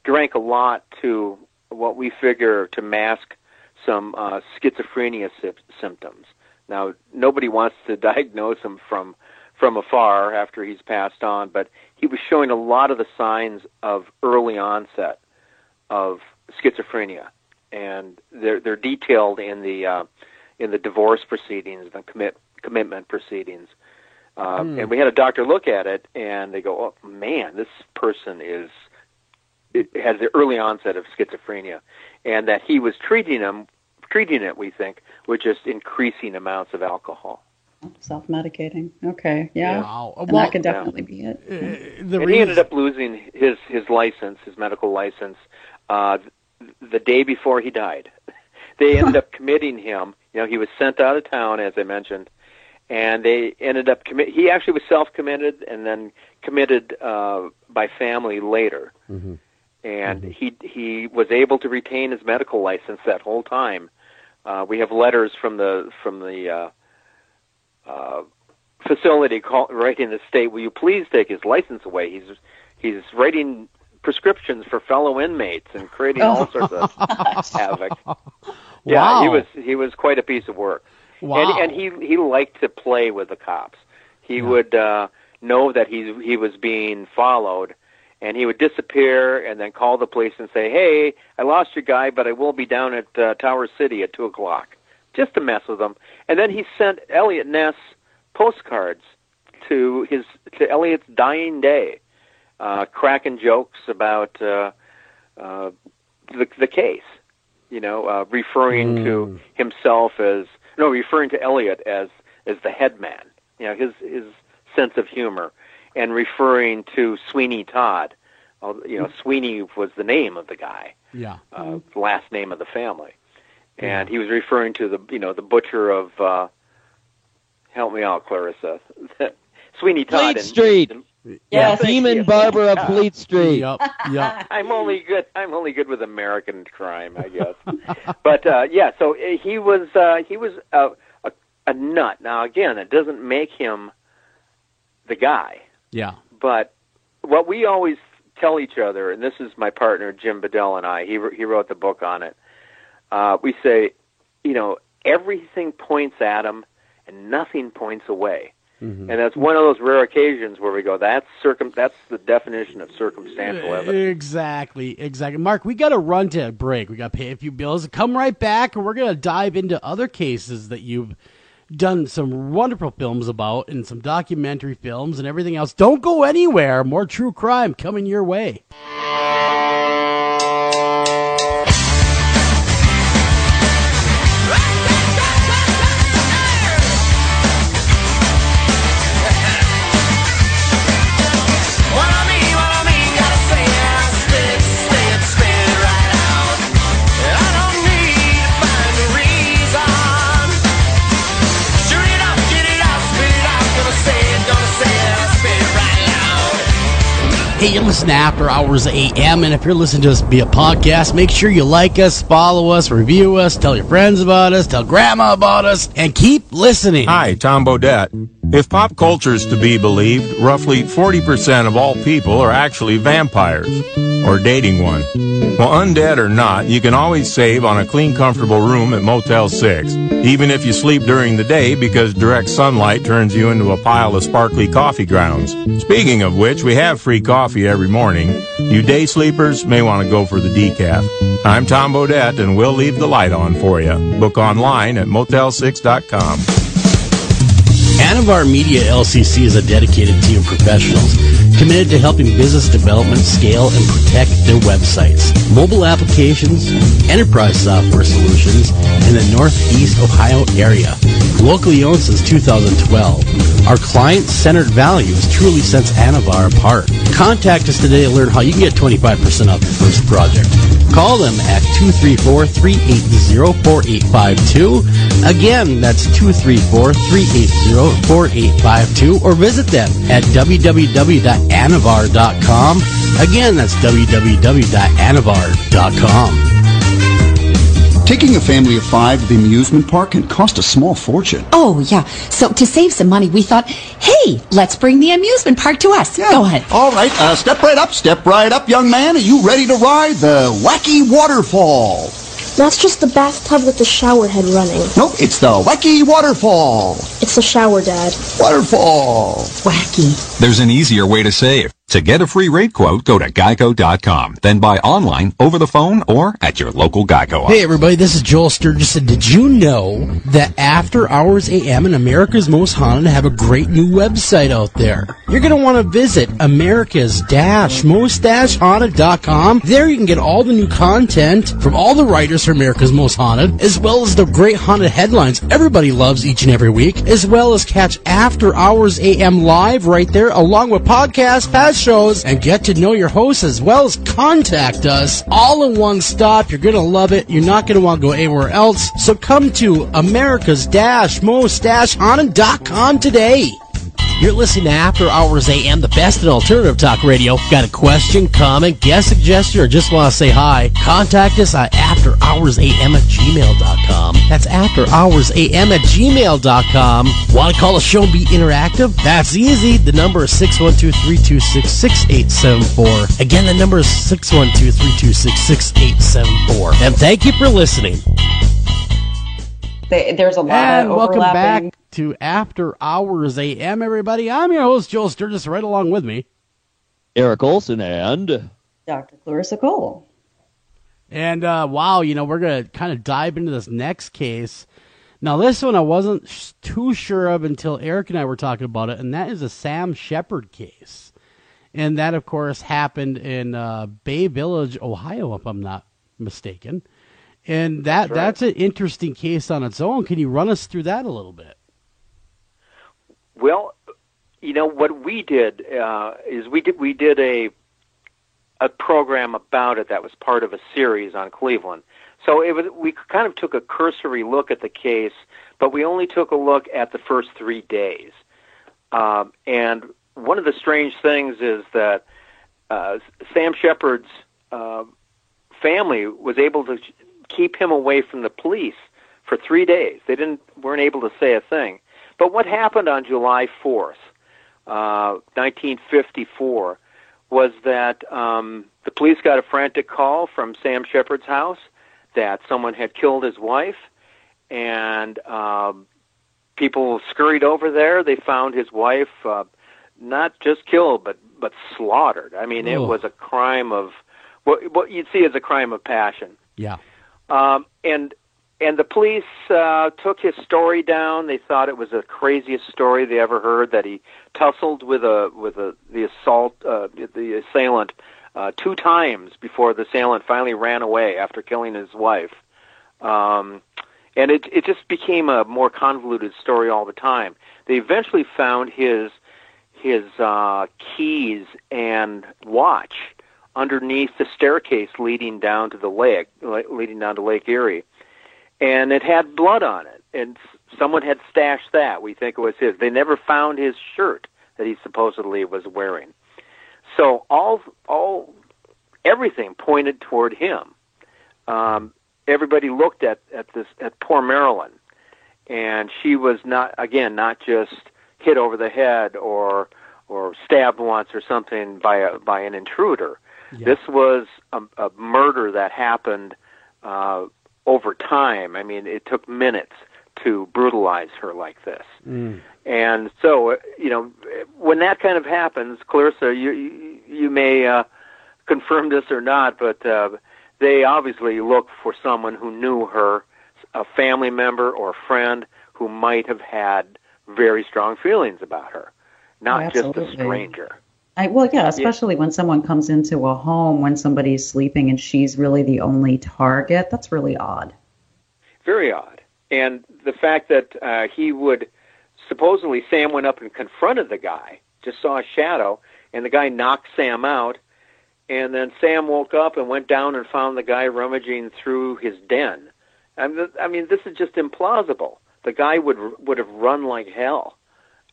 drank a lot to what we figure to mask some schizophrenia symptoms. Now, nobody wants to diagnose him from afar after he's passed on, but he was showing a lot of the signs of early onset of schizophrenia. And they're detailed in the divorce proceedings, the commitment proceedings, and we had a doctor look at it, and they go, "Oh man, this person has the early onset of schizophrenia," and that he was treating it, we think, with just increasing amounts of alcohol. Self-medicating. Okay, yeah. Wow. And that could definitely be it. And he ended up losing his license, his medical license, the day before he died. They ended up committing him. He was sent out of town, as I mentioned, and they ended up he actually was self-committed and then committed by family later. Mm-hmm. And he was able to retain his medical license that whole time. We have letters from the facility writing the state, "Will you please take his license away? He's writing prescriptions for fellow inmates and creating all sorts of havoc." Yeah, wow. he was quite a piece of work. Wow. And he liked to play with the cops. He would know that he was being followed, and he would disappear and then call the police and say, "Hey, I lost your guy, but I will be down at Tower City at 2:00, just to mess with them. And then he sent Elliot Ness postcards to Elliot's dying day, cracking jokes about the case. Referring to himself referring to Elliot as the head man. His sense of humor, and referring to Sweeney Todd. Sweeney was the name of the guy. Yeah. Last name of the family, and he was referring to the butcher of. Help me out, Clarissa. Sweeney Todd. Fleet Street. Yes, Demon Barber of Fleet Street. Yep. I'm only good with American crime, I guess. But so he was a nut. Now again, it doesn't make him the guy. Yeah. But what we always tell each other, and this is my partner Jim Bedell and I. He wrote the book on it. We say, everything points at him, and nothing points away. Mm-hmm. And that's one of those rare occasions where we go, that's the definition of circumstantial evidence. Exactly. Mark, we got to run to a break. We got to pay a few bills. Come right back, and we're going to dive into other cases that you've done some wonderful films about, and some documentary films and everything else. Don't go anywhere. More true crime coming your way. Hey, you're listening to After Hours AM, and if you're listening to us via podcast, make sure you like us, follow us, review us, tell your friends about us, tell grandma about us, and keep listening. Hi, Tom Bodette. If pop culture is to be believed, roughly 40% of all people are actually vampires, or dating one. Well, undead or not, you can always save on a clean, comfortable room at Motel 6, even if you sleep during the day, because direct sunlight turns you into a pile of sparkly coffee grounds. Speaking of which, we have free coffee every morning. You day sleepers may want to go for the decaf. I'm Tom Bodette, and we'll leave the light on for you. Book online at motel6.com. Anavar Media LCC is a dedicated team of professionals committed to helping business development scale and protect their websites, mobile applications, enterprise software solutions in the Northeast Ohio area. Locally owned since 2012, our client-centered values truly sets Anavar apart. Contact us today to learn how you can get 25% off your first project. Call them at 234-380-4852. Again, that's 234-380-4852, or visit them at www.anavar.com. Again, that's www.anavar.com. Taking a family of 5 to the amusement park can cost a small fortune. Oh, yeah. So to save some money, we thought, hey, let's bring the amusement park to us. Yeah. Go ahead. All right. Step right up, young man. Are you ready to ride the Wacky Waterfall? That's just the bathtub with the shower head running. Nope, it's the Wacky Waterfall. It's the shower, Dad. Waterfall. Wacky. There's an easier way to save. To get a free rate quote, go to geico.com. Then buy online, over the phone, or at your local Geico office. Hey, everybody, this is Joel Sturgis. Did you know that After Hours AM and America's Most Haunted have a great new website out there? You're going to want to visit America's-Most-Haunted.com. There you can get all the new content from all the writers for America's Most Haunted, as well as the great haunted headlines everybody loves each and every week, as well as catch After Hours AM live right there, along with podcasts, past shows, and get to know your hosts, as well as contact us all in one stop. You're going to love it. You're not going to want to go anywhere else. So come to America's-Most-Haunted.com today. You're listening to After Hours AM, the best in alternative talk radio. Got a question, comment, guest suggestion, or just want to say hi? Contact us at afterhoursam@gmail.com. That's afterhoursam@gmail.com. Want to call the show and be interactive? That's easy. The number is 612-326-6874. Again, the number is 612-326-6874. And thank you for listening. There's a lot of welcome overlapping. back to After Hours AM, everybody. I'm your host, Joel Sturgis, right along with me, Eric Olson and Dr. Clarissa Cole. And, wow, we're going to kind of dive into this next case. Now, this one I wasn't too sure of until Eric and I were talking about it, and that is a Sam Shepard case. And that, of course, happened in Bay Village, Ohio, if I'm not mistaken. And that's an interesting case on its own. Can you run us through that a little bit? Well, what we did is we did a program about it that was part of a series on Cleveland. So we kind of took a cursory look at the case, but we only took a look at the first 3 days. And one of the strange things is that Sam Shepard's family was able to keep him away from the police for 3 days. They weren't able to say a thing. But what happened on July 4th, 1954, was that the police got a frantic call from Sam Shepard's house that someone had killed his wife, and people scurried over there. They found his wife not just killed, but slaughtered. I mean, it was a crime of what you'd see as a crime of passion. Yeah. And the police took his story down. They thought it was the craziest story they ever heard. That he tussled with the assailant 2 times before the assailant finally ran away after killing his wife. And it just became a more convoluted story all the time. They eventually found his keys and watch underneath the staircase leading down to Lake Erie. And it had blood on it, and someone had stashed that. We think it was his. They never found his shirt that he supposedly was wearing. So everything pointed toward him. Everybody looked at poor Marilyn, and she was not just hit over the head or stabbed once or something by an intruder. Yeah. This was a murder that happened over time. I mean, it took minutes to brutalize her like this. Mm. And so, when that kind of happens, Clarissa, you may confirm this or not, but they obviously look for someone who knew her, a family member or friend who might have had very strong feelings about her, not just a stranger. Especially when someone comes into a home when somebody's sleeping and she's really the only target. That's really odd. Very odd. And the fact that supposedly Sam went up and confronted the guy, just saw a shadow, and the guy knocked Sam out, and then Sam woke up and went down and found the guy rummaging through his den. I mean, this is just implausible. The guy would have run like hell,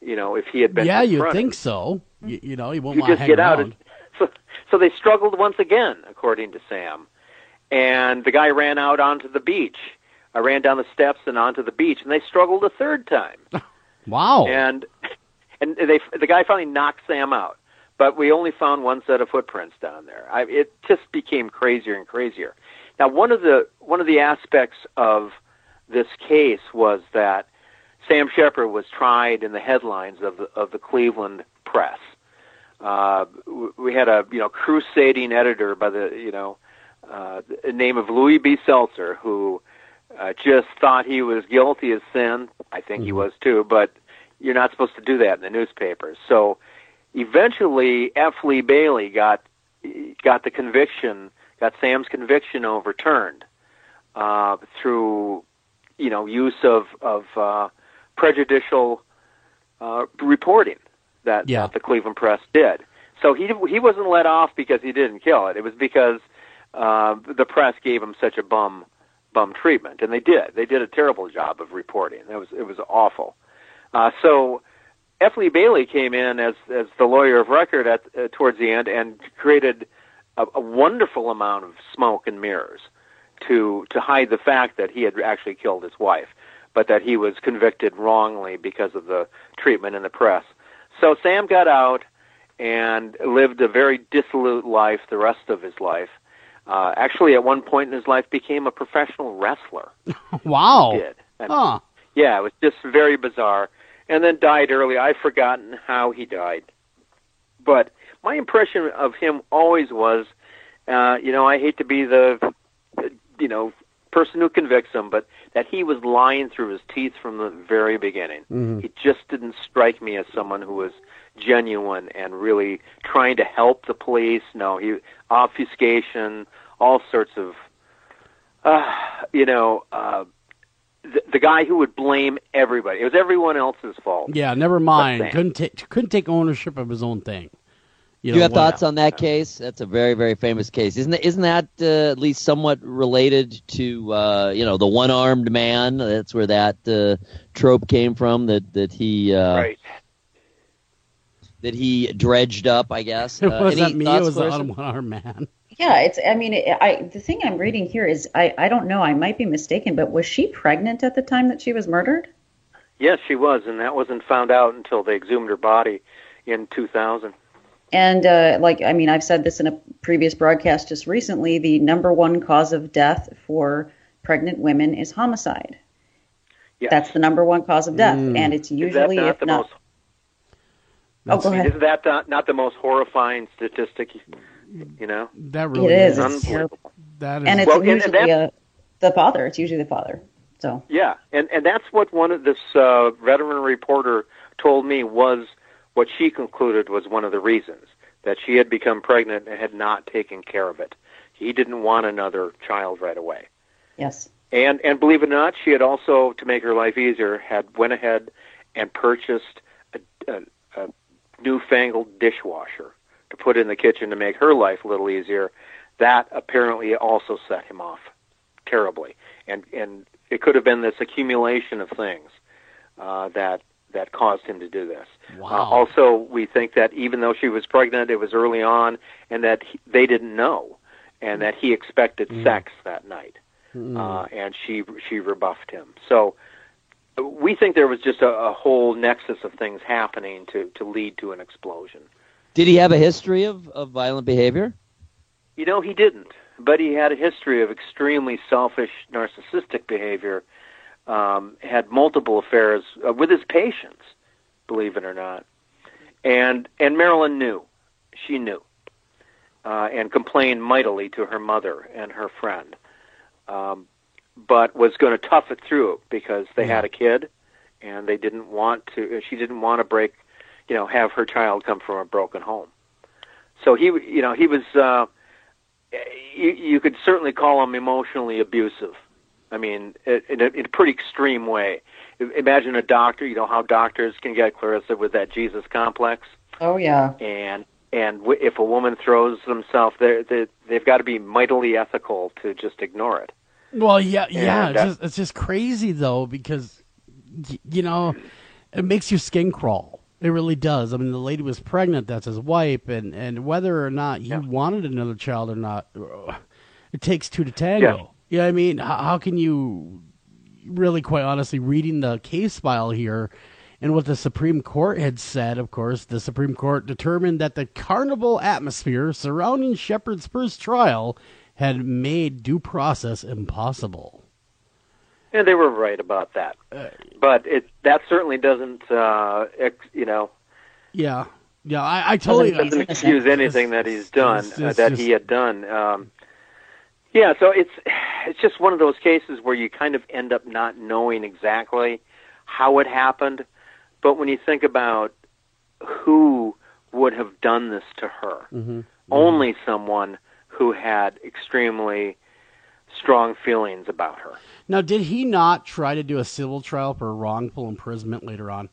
if he had been confronted. You'd think so. He won't want to hang get around. Out. So they struggled once again, according to Sam. And the guy ran out onto the beach. I ran down the steps and onto the beach, and they struggled a third time. Wow. And the guy finally knocked Sam out. But we only found one set of footprints down there. It just became crazier and crazier. Now, one of the aspects of this case was that Sam Shepard was tried in the headlines of the Cleveland press. We had a crusading editor by the name of Louis B. Seltzer, who just thought he was guilty as sin. I think he was too, but you're not supposed to do that in the newspapers. So eventually, F. Lee Bailey got the conviction, got Sam's conviction overturned through use of prejudicial reporting that the Cleveland Press did. So he wasn't let off because he didn't kill it. It was because the press gave him such a bum treatment, and they did. They did a terrible job of reporting. It was awful. So F. Lee Bailey came in as the lawyer of record towards the end and created a wonderful amount of smoke and mirrors to hide the fact that he had actually killed his wife, but that he was convicted wrongly because of the treatment in the press. So Sam got out and lived a very dissolute life the rest of his life. Actually, at one point in his life, became a professional wrestler. Wow. He did. And, yeah, it was just very bizarre. And then died early. I've forgotten how he died. But my impression of him always was, I hate to be the, person who convicts him, but that he was lying through his teeth from the very beginning. Mm-hmm. He just didn't strike me as someone who was genuine and really trying to help the police. No, obfuscation, all sorts of the guy who would blame everybody. It was everyone else's fault. Yeah, never mind. Couldn't take ownership of his own thing. Do you have thoughts on that case? That's a very, very famous case. Isn't that at least somewhat related to the one-armed man? That's where that trope came from. That he right. That he dredged up, I guess. It wasn't me. It was the one-armed man. Yeah, the thing I'm reading here is I don't know. I might be mistaken, but was she pregnant at the time that she was murdered? Yes, she was, and that wasn't found out until they exhumed her body in 2000. And I've said this in a previous broadcast just recently, the number one cause of death for pregnant women is homicide. Yes. That's the number one cause of death, and it's usually, Isn't that not the most horrifying statistic? That really is. It's terrible. That is, and it's usually the father. It's usually the father. So yeah, and that's what one of this veteran reporter told me was what she concluded was one of the reasons that she had become pregnant and had not taken care of it. He didn't want another child right away. Yes. And believe it or not, she had also, to make her life easier, went ahead and purchased a newfangled dishwasher to put in the kitchen to make her life a little easier. That apparently also set him off terribly. And it could have been this accumulation of things that caused him to do this. Wow. Also, we think that even though she was pregnant, it was early on, and that they didn't know, and that he expected sex that night, and she rebuffed him. So we think there was just a whole nexus of things happening to lead to an explosion. Did he have a history of violent behavior? He didn't, but he had a history of extremely selfish, narcissistic behavior. Had multiple affairs with his patients, believe it or not. And Marilyn knew. She knew. And complained mightily to her mother and her friend. But was going to tough it through because they had a kid, and they didn't want to. She didn't want to break, have her child come from a broken home. So he was. You could certainly call him emotionally abusive. I mean, in a pretty extreme way. Imagine a doctor. You know how doctors can get, Clarissa, with that Jesus complex. Oh yeah. And if a woman throws themselves, they've got to be mightily ethical to just ignore it. Well, yeah. It's just crazy though, because it makes your skin crawl. It really does. I mean, the lady was pregnant. That's his wife, and whether or not he wanted another child or not, it takes two to tango. Yeah. You know what I mean? How can you really, quite honestly, reading the case file here and what the Supreme Court had said, of course, the Supreme Court determined that the carnival atmosphere surrounding Shepard's first trial had made due process impossible. Yeah, they were right about that. But that certainly doesn't, Yeah, I totally... doesn't excuse anything that he's done, he had done. Yeah, so it's just one of those cases where you kind of end up not knowing exactly how it happened. But when you think about who would have done this to her, only someone who had extremely strong feelings about her. Now, did he not try to do a civil trial for wrongful imprisonment later on?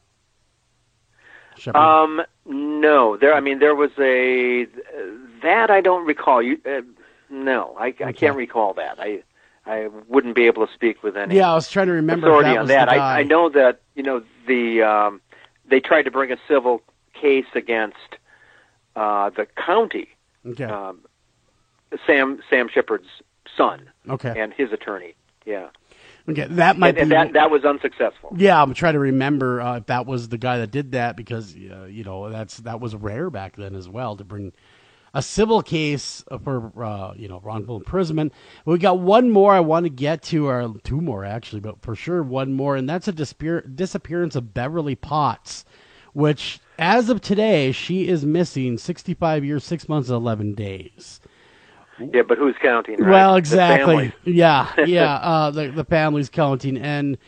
Shepard? No. There was that I don't recall. No, I can't recall that. I wouldn't be able to speak with any. Yeah, I was trying to remember authority if that on was that. the guy. I know that they tried to bring a civil case against the county. Okay. Sam Shepard's son. Okay. And his attorney. Yeah. Okay, that might be. That was unsuccessful. Yeah, I'm trying to remember if that was the guy that did that, because that was rare back then as well, to bring a civil case for wrongful imprisonment. We got one more I want to get to, or two more actually, but for sure one more, and that's a disappearance of Beverly Potts, which as of today she is missing 65 years, 6 months, and 11 days. Yeah, but who's counting, right? Well, exactly. The family's counting, and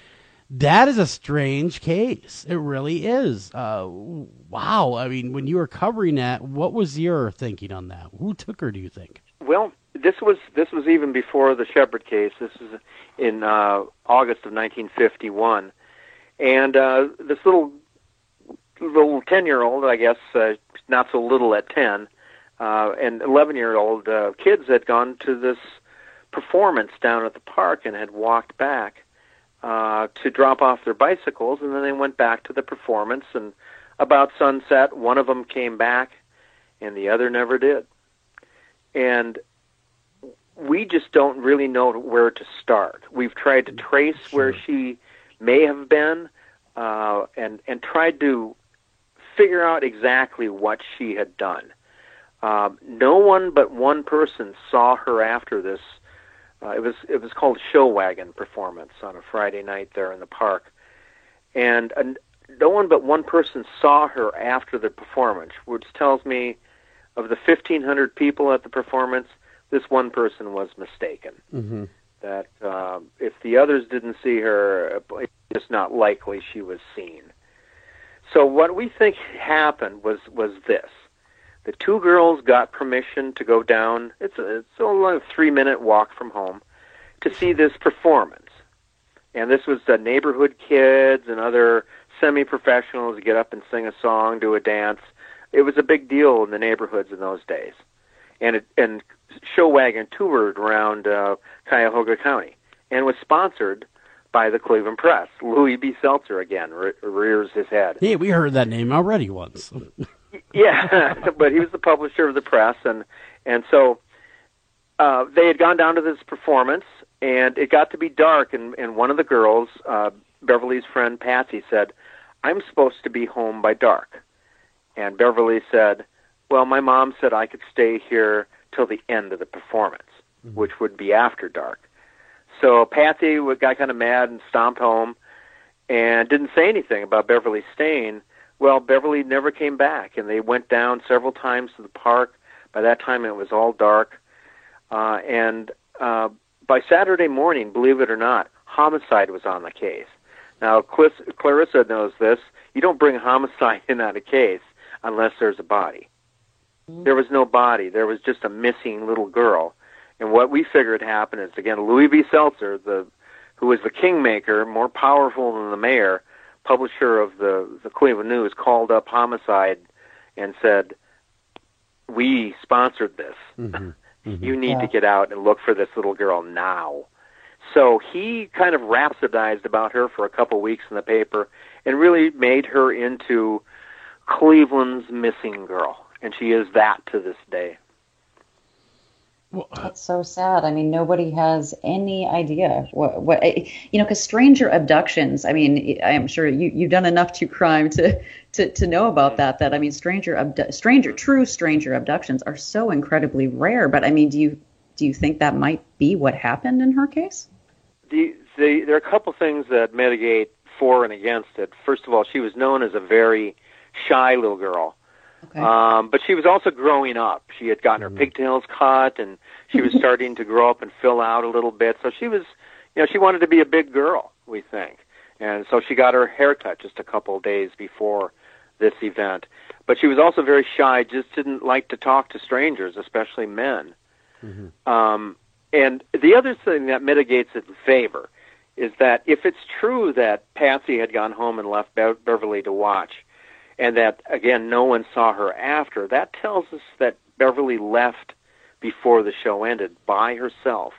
that is a strange case. It really is. Wow. I mean, when you were covering that, what was your thinking on that? Who took her, do you think? Well, this was even before the Shepard case. This is in August of 1951, and this little 10-year-old, I guess, not so little at 10, and 11-year-old kids had gone to this performance down at the park and had walked back to drop off their bicycles, and then they went back to the performance, and about sunset, one of them came back, and the other never did. And we just don't really know where to start. We've tried to trace where she may have been, and tried to figure out exactly what she had done. No one but one person saw her after this. It was called Show Wagon performance on a Friday night there in the park, and no one but one person saw her after the performance, which tells me of the 1,500 people at the performance, this one person was mistaken. Mm-hmm. That if the others didn't see her, it's just not likely she was seen. So what we think happened was this. The two girls got permission to go down, it's only a 3-minute walk from home, to see this performance. And this was the neighborhood kids and other semi-professionals get up and sing a song, do a dance. It was a big deal in the neighborhoods in those days. And Show Wagon toured around Cuyahoga County and was sponsored by the Cleveland Press. Louis B. Seltzer, again, rears his head. Hey, we heard that name already once. Yeah, but he was the publisher of the Press, and so they had gone down to this performance, and it got to be dark, and one of the girls, Beverly's friend Patsy, said, "I'm supposed to be home by dark." And Beverly said, "Well, my mom said I could stay here till the end of the performance, which would be after dark." So Patsy got kind of mad and stomped home and didn't say anything about Beverly staying. Well, Beverly never came back, and they went down several times to the park. By that time, it was all dark. And by Saturday morning, believe it or not, homicide was on the case. Now, Clarissa knows this. You don't bring homicide in on a case unless there's a body. There was no body. There was just a missing little girl. And what we figured happened is, again, Louis B. Seltzer, who was the kingmaker, more powerful than the mayor, publisher of the Cleveland News, called up homicide and said, "We sponsored this. Mm-hmm. Mm-hmm. You need to get out and look for this little girl now." So he kind of rhapsodized about her for a couple weeks in the paper and really made her into Cleveland's missing girl. And she is that to this day. That's so sad. I mean, nobody has any idea what because stranger abductions. I mean, I am sure you've done enough true crime to know about that. That I mean, true stranger abductions are so incredibly rare. But I mean, do you think that might be what happened in her case? There are a couple things that mitigate for and against it. First of all, she was known as a very shy little girl. Okay. But she was also growing up. She had gotten her pigtails cut, and she was starting to grow up and fill out a little bit. So she was, she wanted to be a big girl, we think. And so she got her hair cut just a couple of days before this event. But she was also very shy, just didn't like to talk to strangers, especially men. Mm-hmm. And the other thing that mitigates it in favor is that if it's true that Patsy had gone home and left Beverly to watch, and that, again, no one saw her after, that tells us that Beverly left before the show ended by herself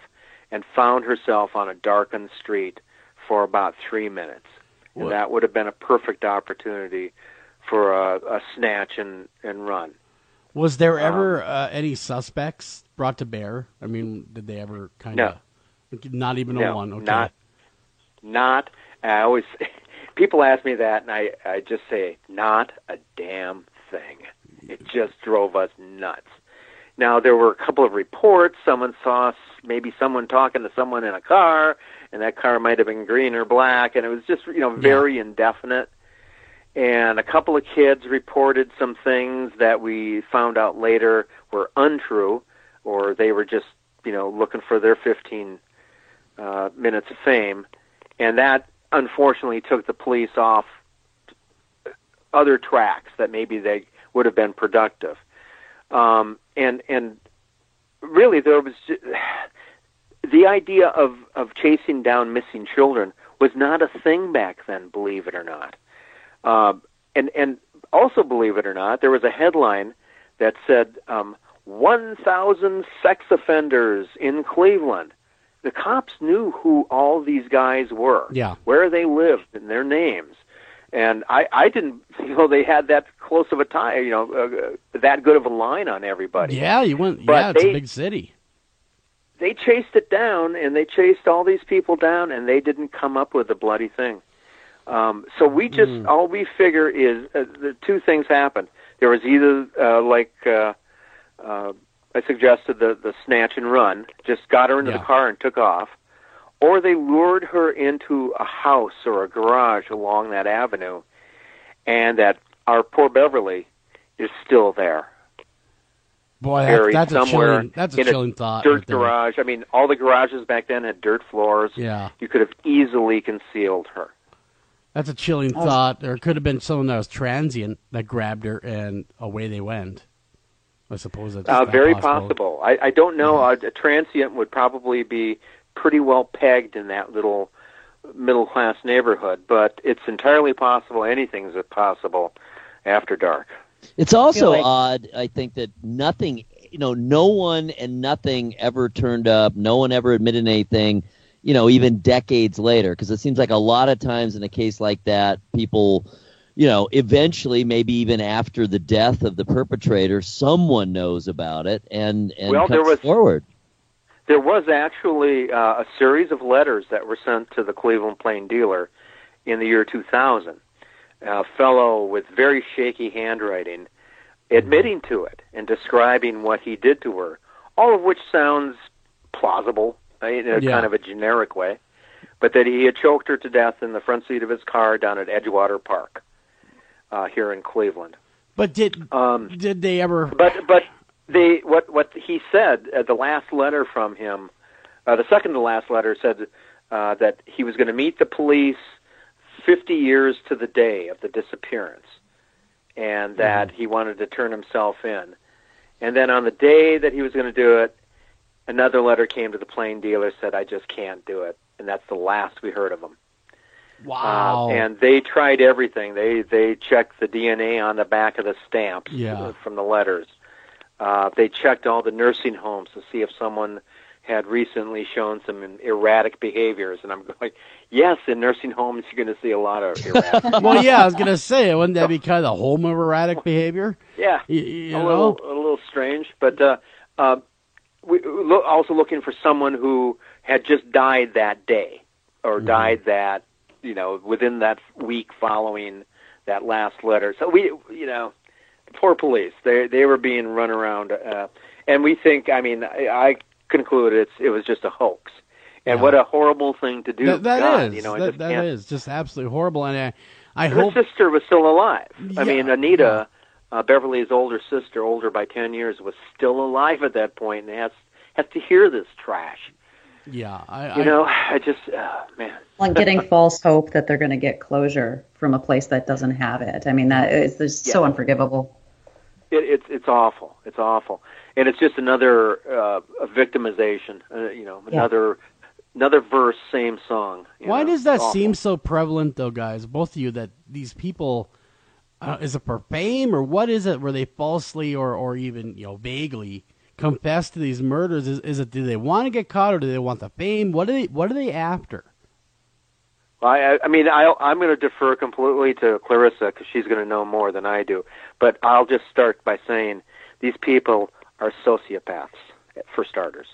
and found herself on a darkened street for about 3 minutes. What? And that would have been a perfect opportunity for a snatch and run. Was there ever any suspects brought to bear? I mean, did they ever kind of... No. Not even a one? Okay. Not. I always... People ask me that, and I just say, not a damn thing. It just drove us nuts. Now, there were a couple of reports. Someone saw maybe someone talking to someone in a car, and that car might have been green or black, and it was just, very indefinite. And a couple of kids reported some things that we found out later were untrue, or they were just, looking for their 15 minutes of fame. And that, unfortunately, took the police off other tracks that maybe they would have been productive. And really, there was the idea of chasing down missing children was not a thing back then, believe it or not. And also, believe it or not, there was a headline that said 1,000 sex offenders in Cleveland. The cops knew who all these guys were, where they lived, and their names. And I didn't feel they had that close of a tie, that good of a line on everybody. Yeah, it's a big city. They chased it down, and they chased all these people down, and they didn't come up with a bloody thing. So we just, all we figure is the two things happened. There was either, I suggested the snatch and run, just got her into the car and took off, or they lured her into a house or a garage along that avenue, and that our poor Beverly is still there. Boy, that's a chilling thought. Dirt right there. garage. I mean, all the garages back then had dirt floors. Yeah. You could have easily concealed her. That's a chilling thought. There could have been someone that was transient that grabbed her, and away they went. I suppose that's very possible. I don't know. A transient would probably be pretty well pegged in that little middle-class neighborhood, but it's entirely possible. Anything's possible after dark. It's also odd, I think, that nothing, no one and nothing ever turned up. No one ever admitted anything, even decades later, because it seems like a lot of times in a case like that, people, eventually, maybe even after the death of the perpetrator, someone knows about it and comes forward. There was actually a series of letters that were sent to the Cleveland Plain Dealer in the year 2000. A fellow with very shaky handwriting admitting to it and describing what he did to her, all of which sounds plausible in a kind of a generic way, but that he had choked her to death in the front seat of his car down at Edgewater Park here in Cleveland. But did they ever... But what he said, the last letter from him, the second to last letter said that he was going to meet the police 50 years to the day of the disappearance, and that he wanted to turn himself in. And then on the day that he was going to do it, another letter came to the Plain Dealer, said, I just can't do it. And that's the last we heard of him. Wow. And they tried everything. They checked the DNA on the back of the stamps from the letters. They checked all the nursing homes to see if someone had recently shown some erratic behaviors. And I'm going, yes, in nursing homes you're going to see a lot of erratic behaviors. Well, yeah, I was going to say, wouldn't that be kind of the home of erratic behavior? Yeah, a little strange. But we also looking for someone who had just died that day or died that, within that week following that last letter. So poor police, they were being run around, and we think, I concluded it was just a hoax, and what a horrible thing to do. That is just absolutely horrible, and I hope her sister was still alive. I mean, Anita, Beverly's older sister, older by 10 years, was still alive at that point, and has to hear this trash. Yeah, I just, man. Well, and getting false hope that they're going to get closure from a place that doesn't have it. I mean, that is so unforgivable. It's awful. It's awful, and it's just another victimization. Another verse, same song. Why does that seem so prevalent, though, guys? Both of you, that these people, is it for fame or what is it? Where they falsely or even vaguely confess to these murders? Is it, do they want to get caught or do they want the fame? What are they after? I'm going to defer completely to Clarissa because she's going to know more than I do. But I'll just start by saying these people are sociopaths, for starters.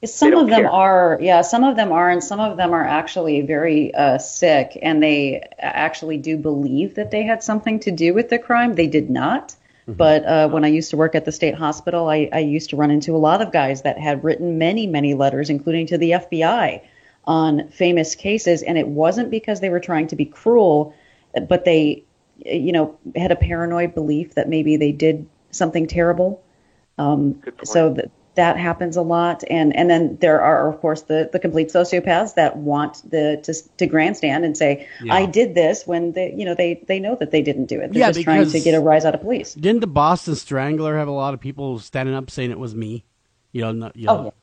Some of them are, and some of them are actually very sick, and they actually do believe that they had something to do with the crime. They did not. But when I used to work at the state hospital, I used to run into a lot of guys that had written many, many letters, including to the FBI, on famous cases. And it wasn't because they were trying to be cruel, but they, had a paranoid belief that maybe they did something terrible. So that happens a lot. And then there are, of course, the complete sociopaths that want to grandstand and say, I did this, when they know that they didn't do it. They're just trying to get a rise out of police. Didn't the Boston Strangler have a lot of people standing up saying it was me? Kind of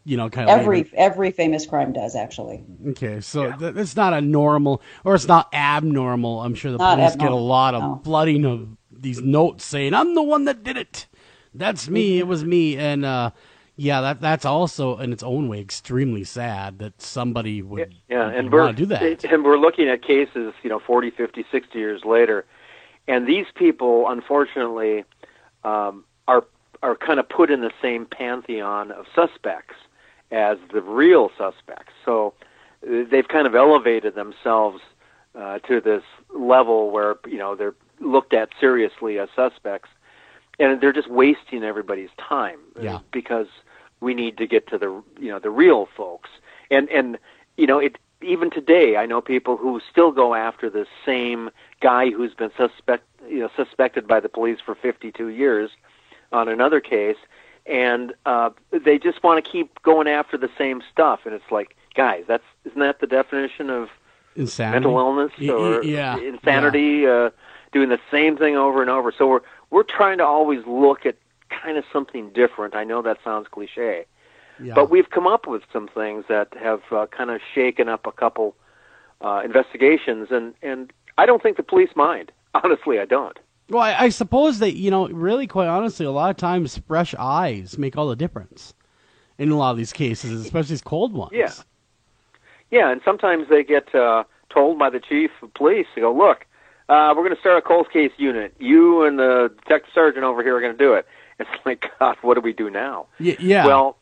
every famous crime does, actually. Okay, so it's not a normal, or it's not abnormal. I'm sure the police get a lot of flooding of these notes saying, "I'm the one that did it. That's me. It was me." And that's also in its own way extremely sad that somebody would want to do that. And we're looking at cases, 40, 50, 60 years later, and these people, unfortunately, are kind of put in the same pantheon of suspects as the real suspects. So they've kind of elevated themselves to this level where, they're looked at seriously as suspects, and they're just wasting everybody's time because we need to get to the real folks. And even today, I know people who still go after the same guy who's been suspected by the police for 52 years on another case, and they just want to keep going after the same stuff. And it's like, guys, isn't that the definition of insanity? Mental illness or insanity? Doing the same thing over and over. So we're trying to always look at kind of something different. I know that sounds cliche, but we've come up with some things that have kind of shaken up a couple investigations, and I don't think the police mind. Honestly, I don't. Well, I suppose that, really, quite honestly, a lot of times fresh eyes make all the difference in a lot of these cases, especially these cold ones. Yeah, and sometimes they get told by the chief of police to go, look, we're going to start a cold case unit. You and the detective sergeant over here are going to do it. It's like, God, what do we do now? Yeah. Well,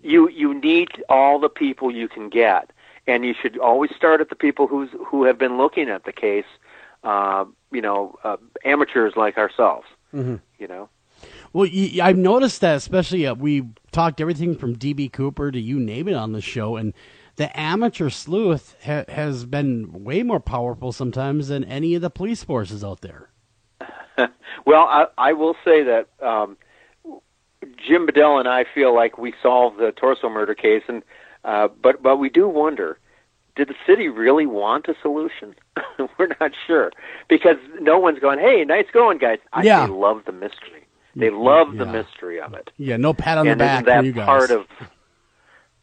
you need all the people you can get, and you should always start at the people who have been looking at the case. Amateurs like ourselves, Well, I've noticed that, especially we talked everything from D.B. Cooper to you name it on the show, and the amateur sleuth has been way more powerful sometimes than any of the police forces out there. Well, I will say that Jim Bedell and I feel like we solved the Torso murder case, and but we do wonder, did the city really want a solution? We're not sure, because no one's going, hey, nice going, guys. They love the mystery. They love the mystery of it. Yeah, no pat on the back for you guys. Part of,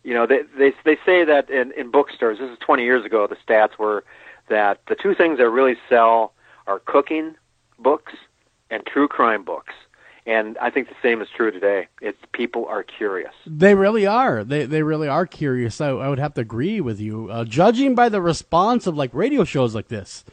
they say that in bookstores, this is 20 years ago, the stats were that the two things that really sell are cooking books and true crime books. And I think the same is true today. People are curious. They really are. They really are curious. I would have to agree with you. Judging by the response of radio shows like this,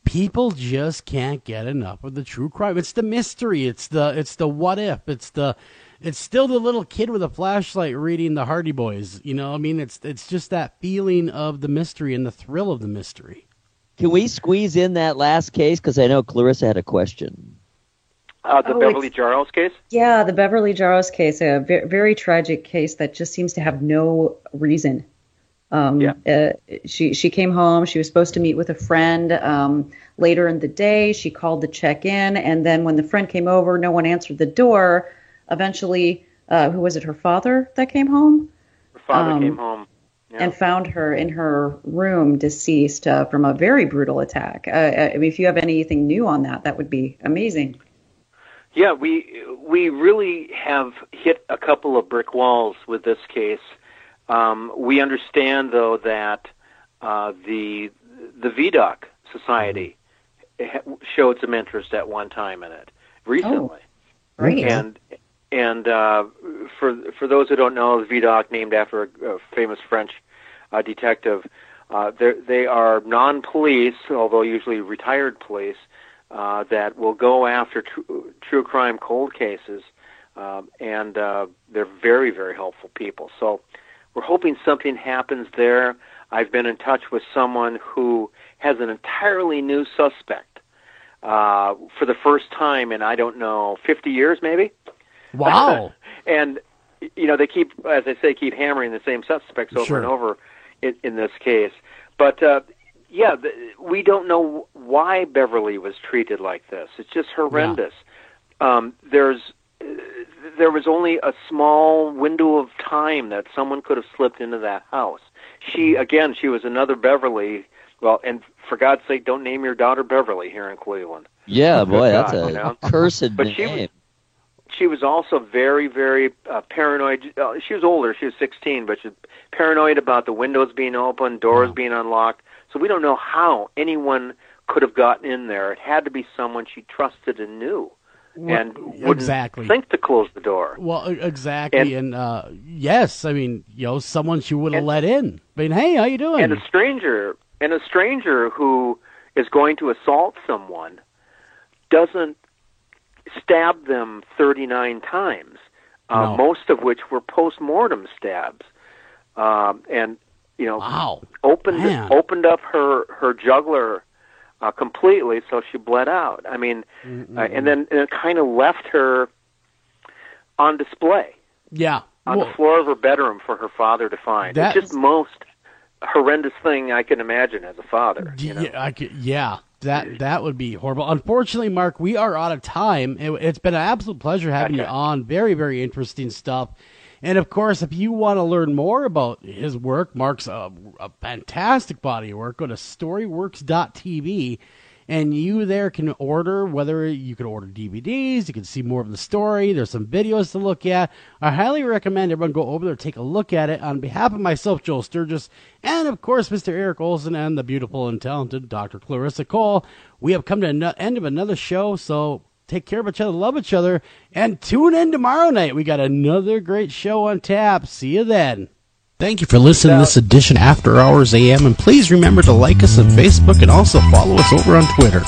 people just can't get enough of the true crime. It's the mystery. It's the what if. It's still the little kid with a flashlight reading the Hardy Boys. It's just that feeling of the mystery and the thrill of the mystery. Can we squeeze in that last case? Because I know Clarissa had a question. The Beverly Jaros case? Yeah, the Beverly Jaros case, a very tragic case that just seems to have no reason. She came home. She was supposed to meet with a friend. Later in the day, she called to check in, and then when the friend came over, no one answered the door. Eventually, who was it, her father that came home? Her father came home. Yeah. And found her in her room deceased from a very brutal attack. If you have anything new on that, that would be amazing. Yeah, we really have hit a couple of brick walls with this case. We understand, though, that the VDOC Society showed some interest at one time in it recently. Oh, great. And for those who don't know, the VDOC, named after a famous French detective, they are non-police, although usually retired police, that will go after true crime cold cases, and they're very, very helpful people. So we're hoping something happens there. I've been in touch with someone who has an entirely new suspect for the first time in, 50 years maybe. Wow. And, they keep, as I say, keep hammering the same suspects over and over in this case. But, we don't know why Beverly was treated like this. It's just horrendous. There was only a small window of time that someone could have slipped into that house. She was another Beverly. Well, and for God's sake, don't name your daughter Beverly here in Cleveland. Yeah, boy, that's a cursed name. she was also very, very paranoid. She was older. She was 16, but she was paranoid about the windows being open, doors being unlocked. So we don't know how anyone could have gotten in there. It had to be someone she trusted and knew. And wouldn't think to close the door. Well, exactly. And yes, I mean, someone she would have let in. I mean, hey, how you doing? And a stranger who is going to assault someone doesn't stab them 39 times, No. most of which were post-mortem stabs. And, wow. opened up her jugular completely, so she bled out. I mean, and then it kind of left her on display. Yeah. On the floor of her bedroom for her father to find. It's just the most horrendous thing I can imagine as a father. That would be horrible. Unfortunately, Mark, we are out of time. It's been an absolute pleasure having you on. Very, very interesting stuff. And, of course, if you want to learn more about his work, Mark's a fantastic body of work, go to storyworks.tv, and you there can order, whether you can order DVDs, you can see more of the story, there's some videos to look at. I highly recommend everyone go over there, take a look at it. On behalf of myself, Joel Sturgis, and, of course, Mr. Eric Olson and the beautiful and talented Dr. Clarissa Cole, we have come to the end of another show, so take care of each other, love each other, and tune in tomorrow night. We got another great show on tap. See you then. Thank you for listening to this edition After Hours AM, and please remember to like us on Facebook and also follow us over on Twitter.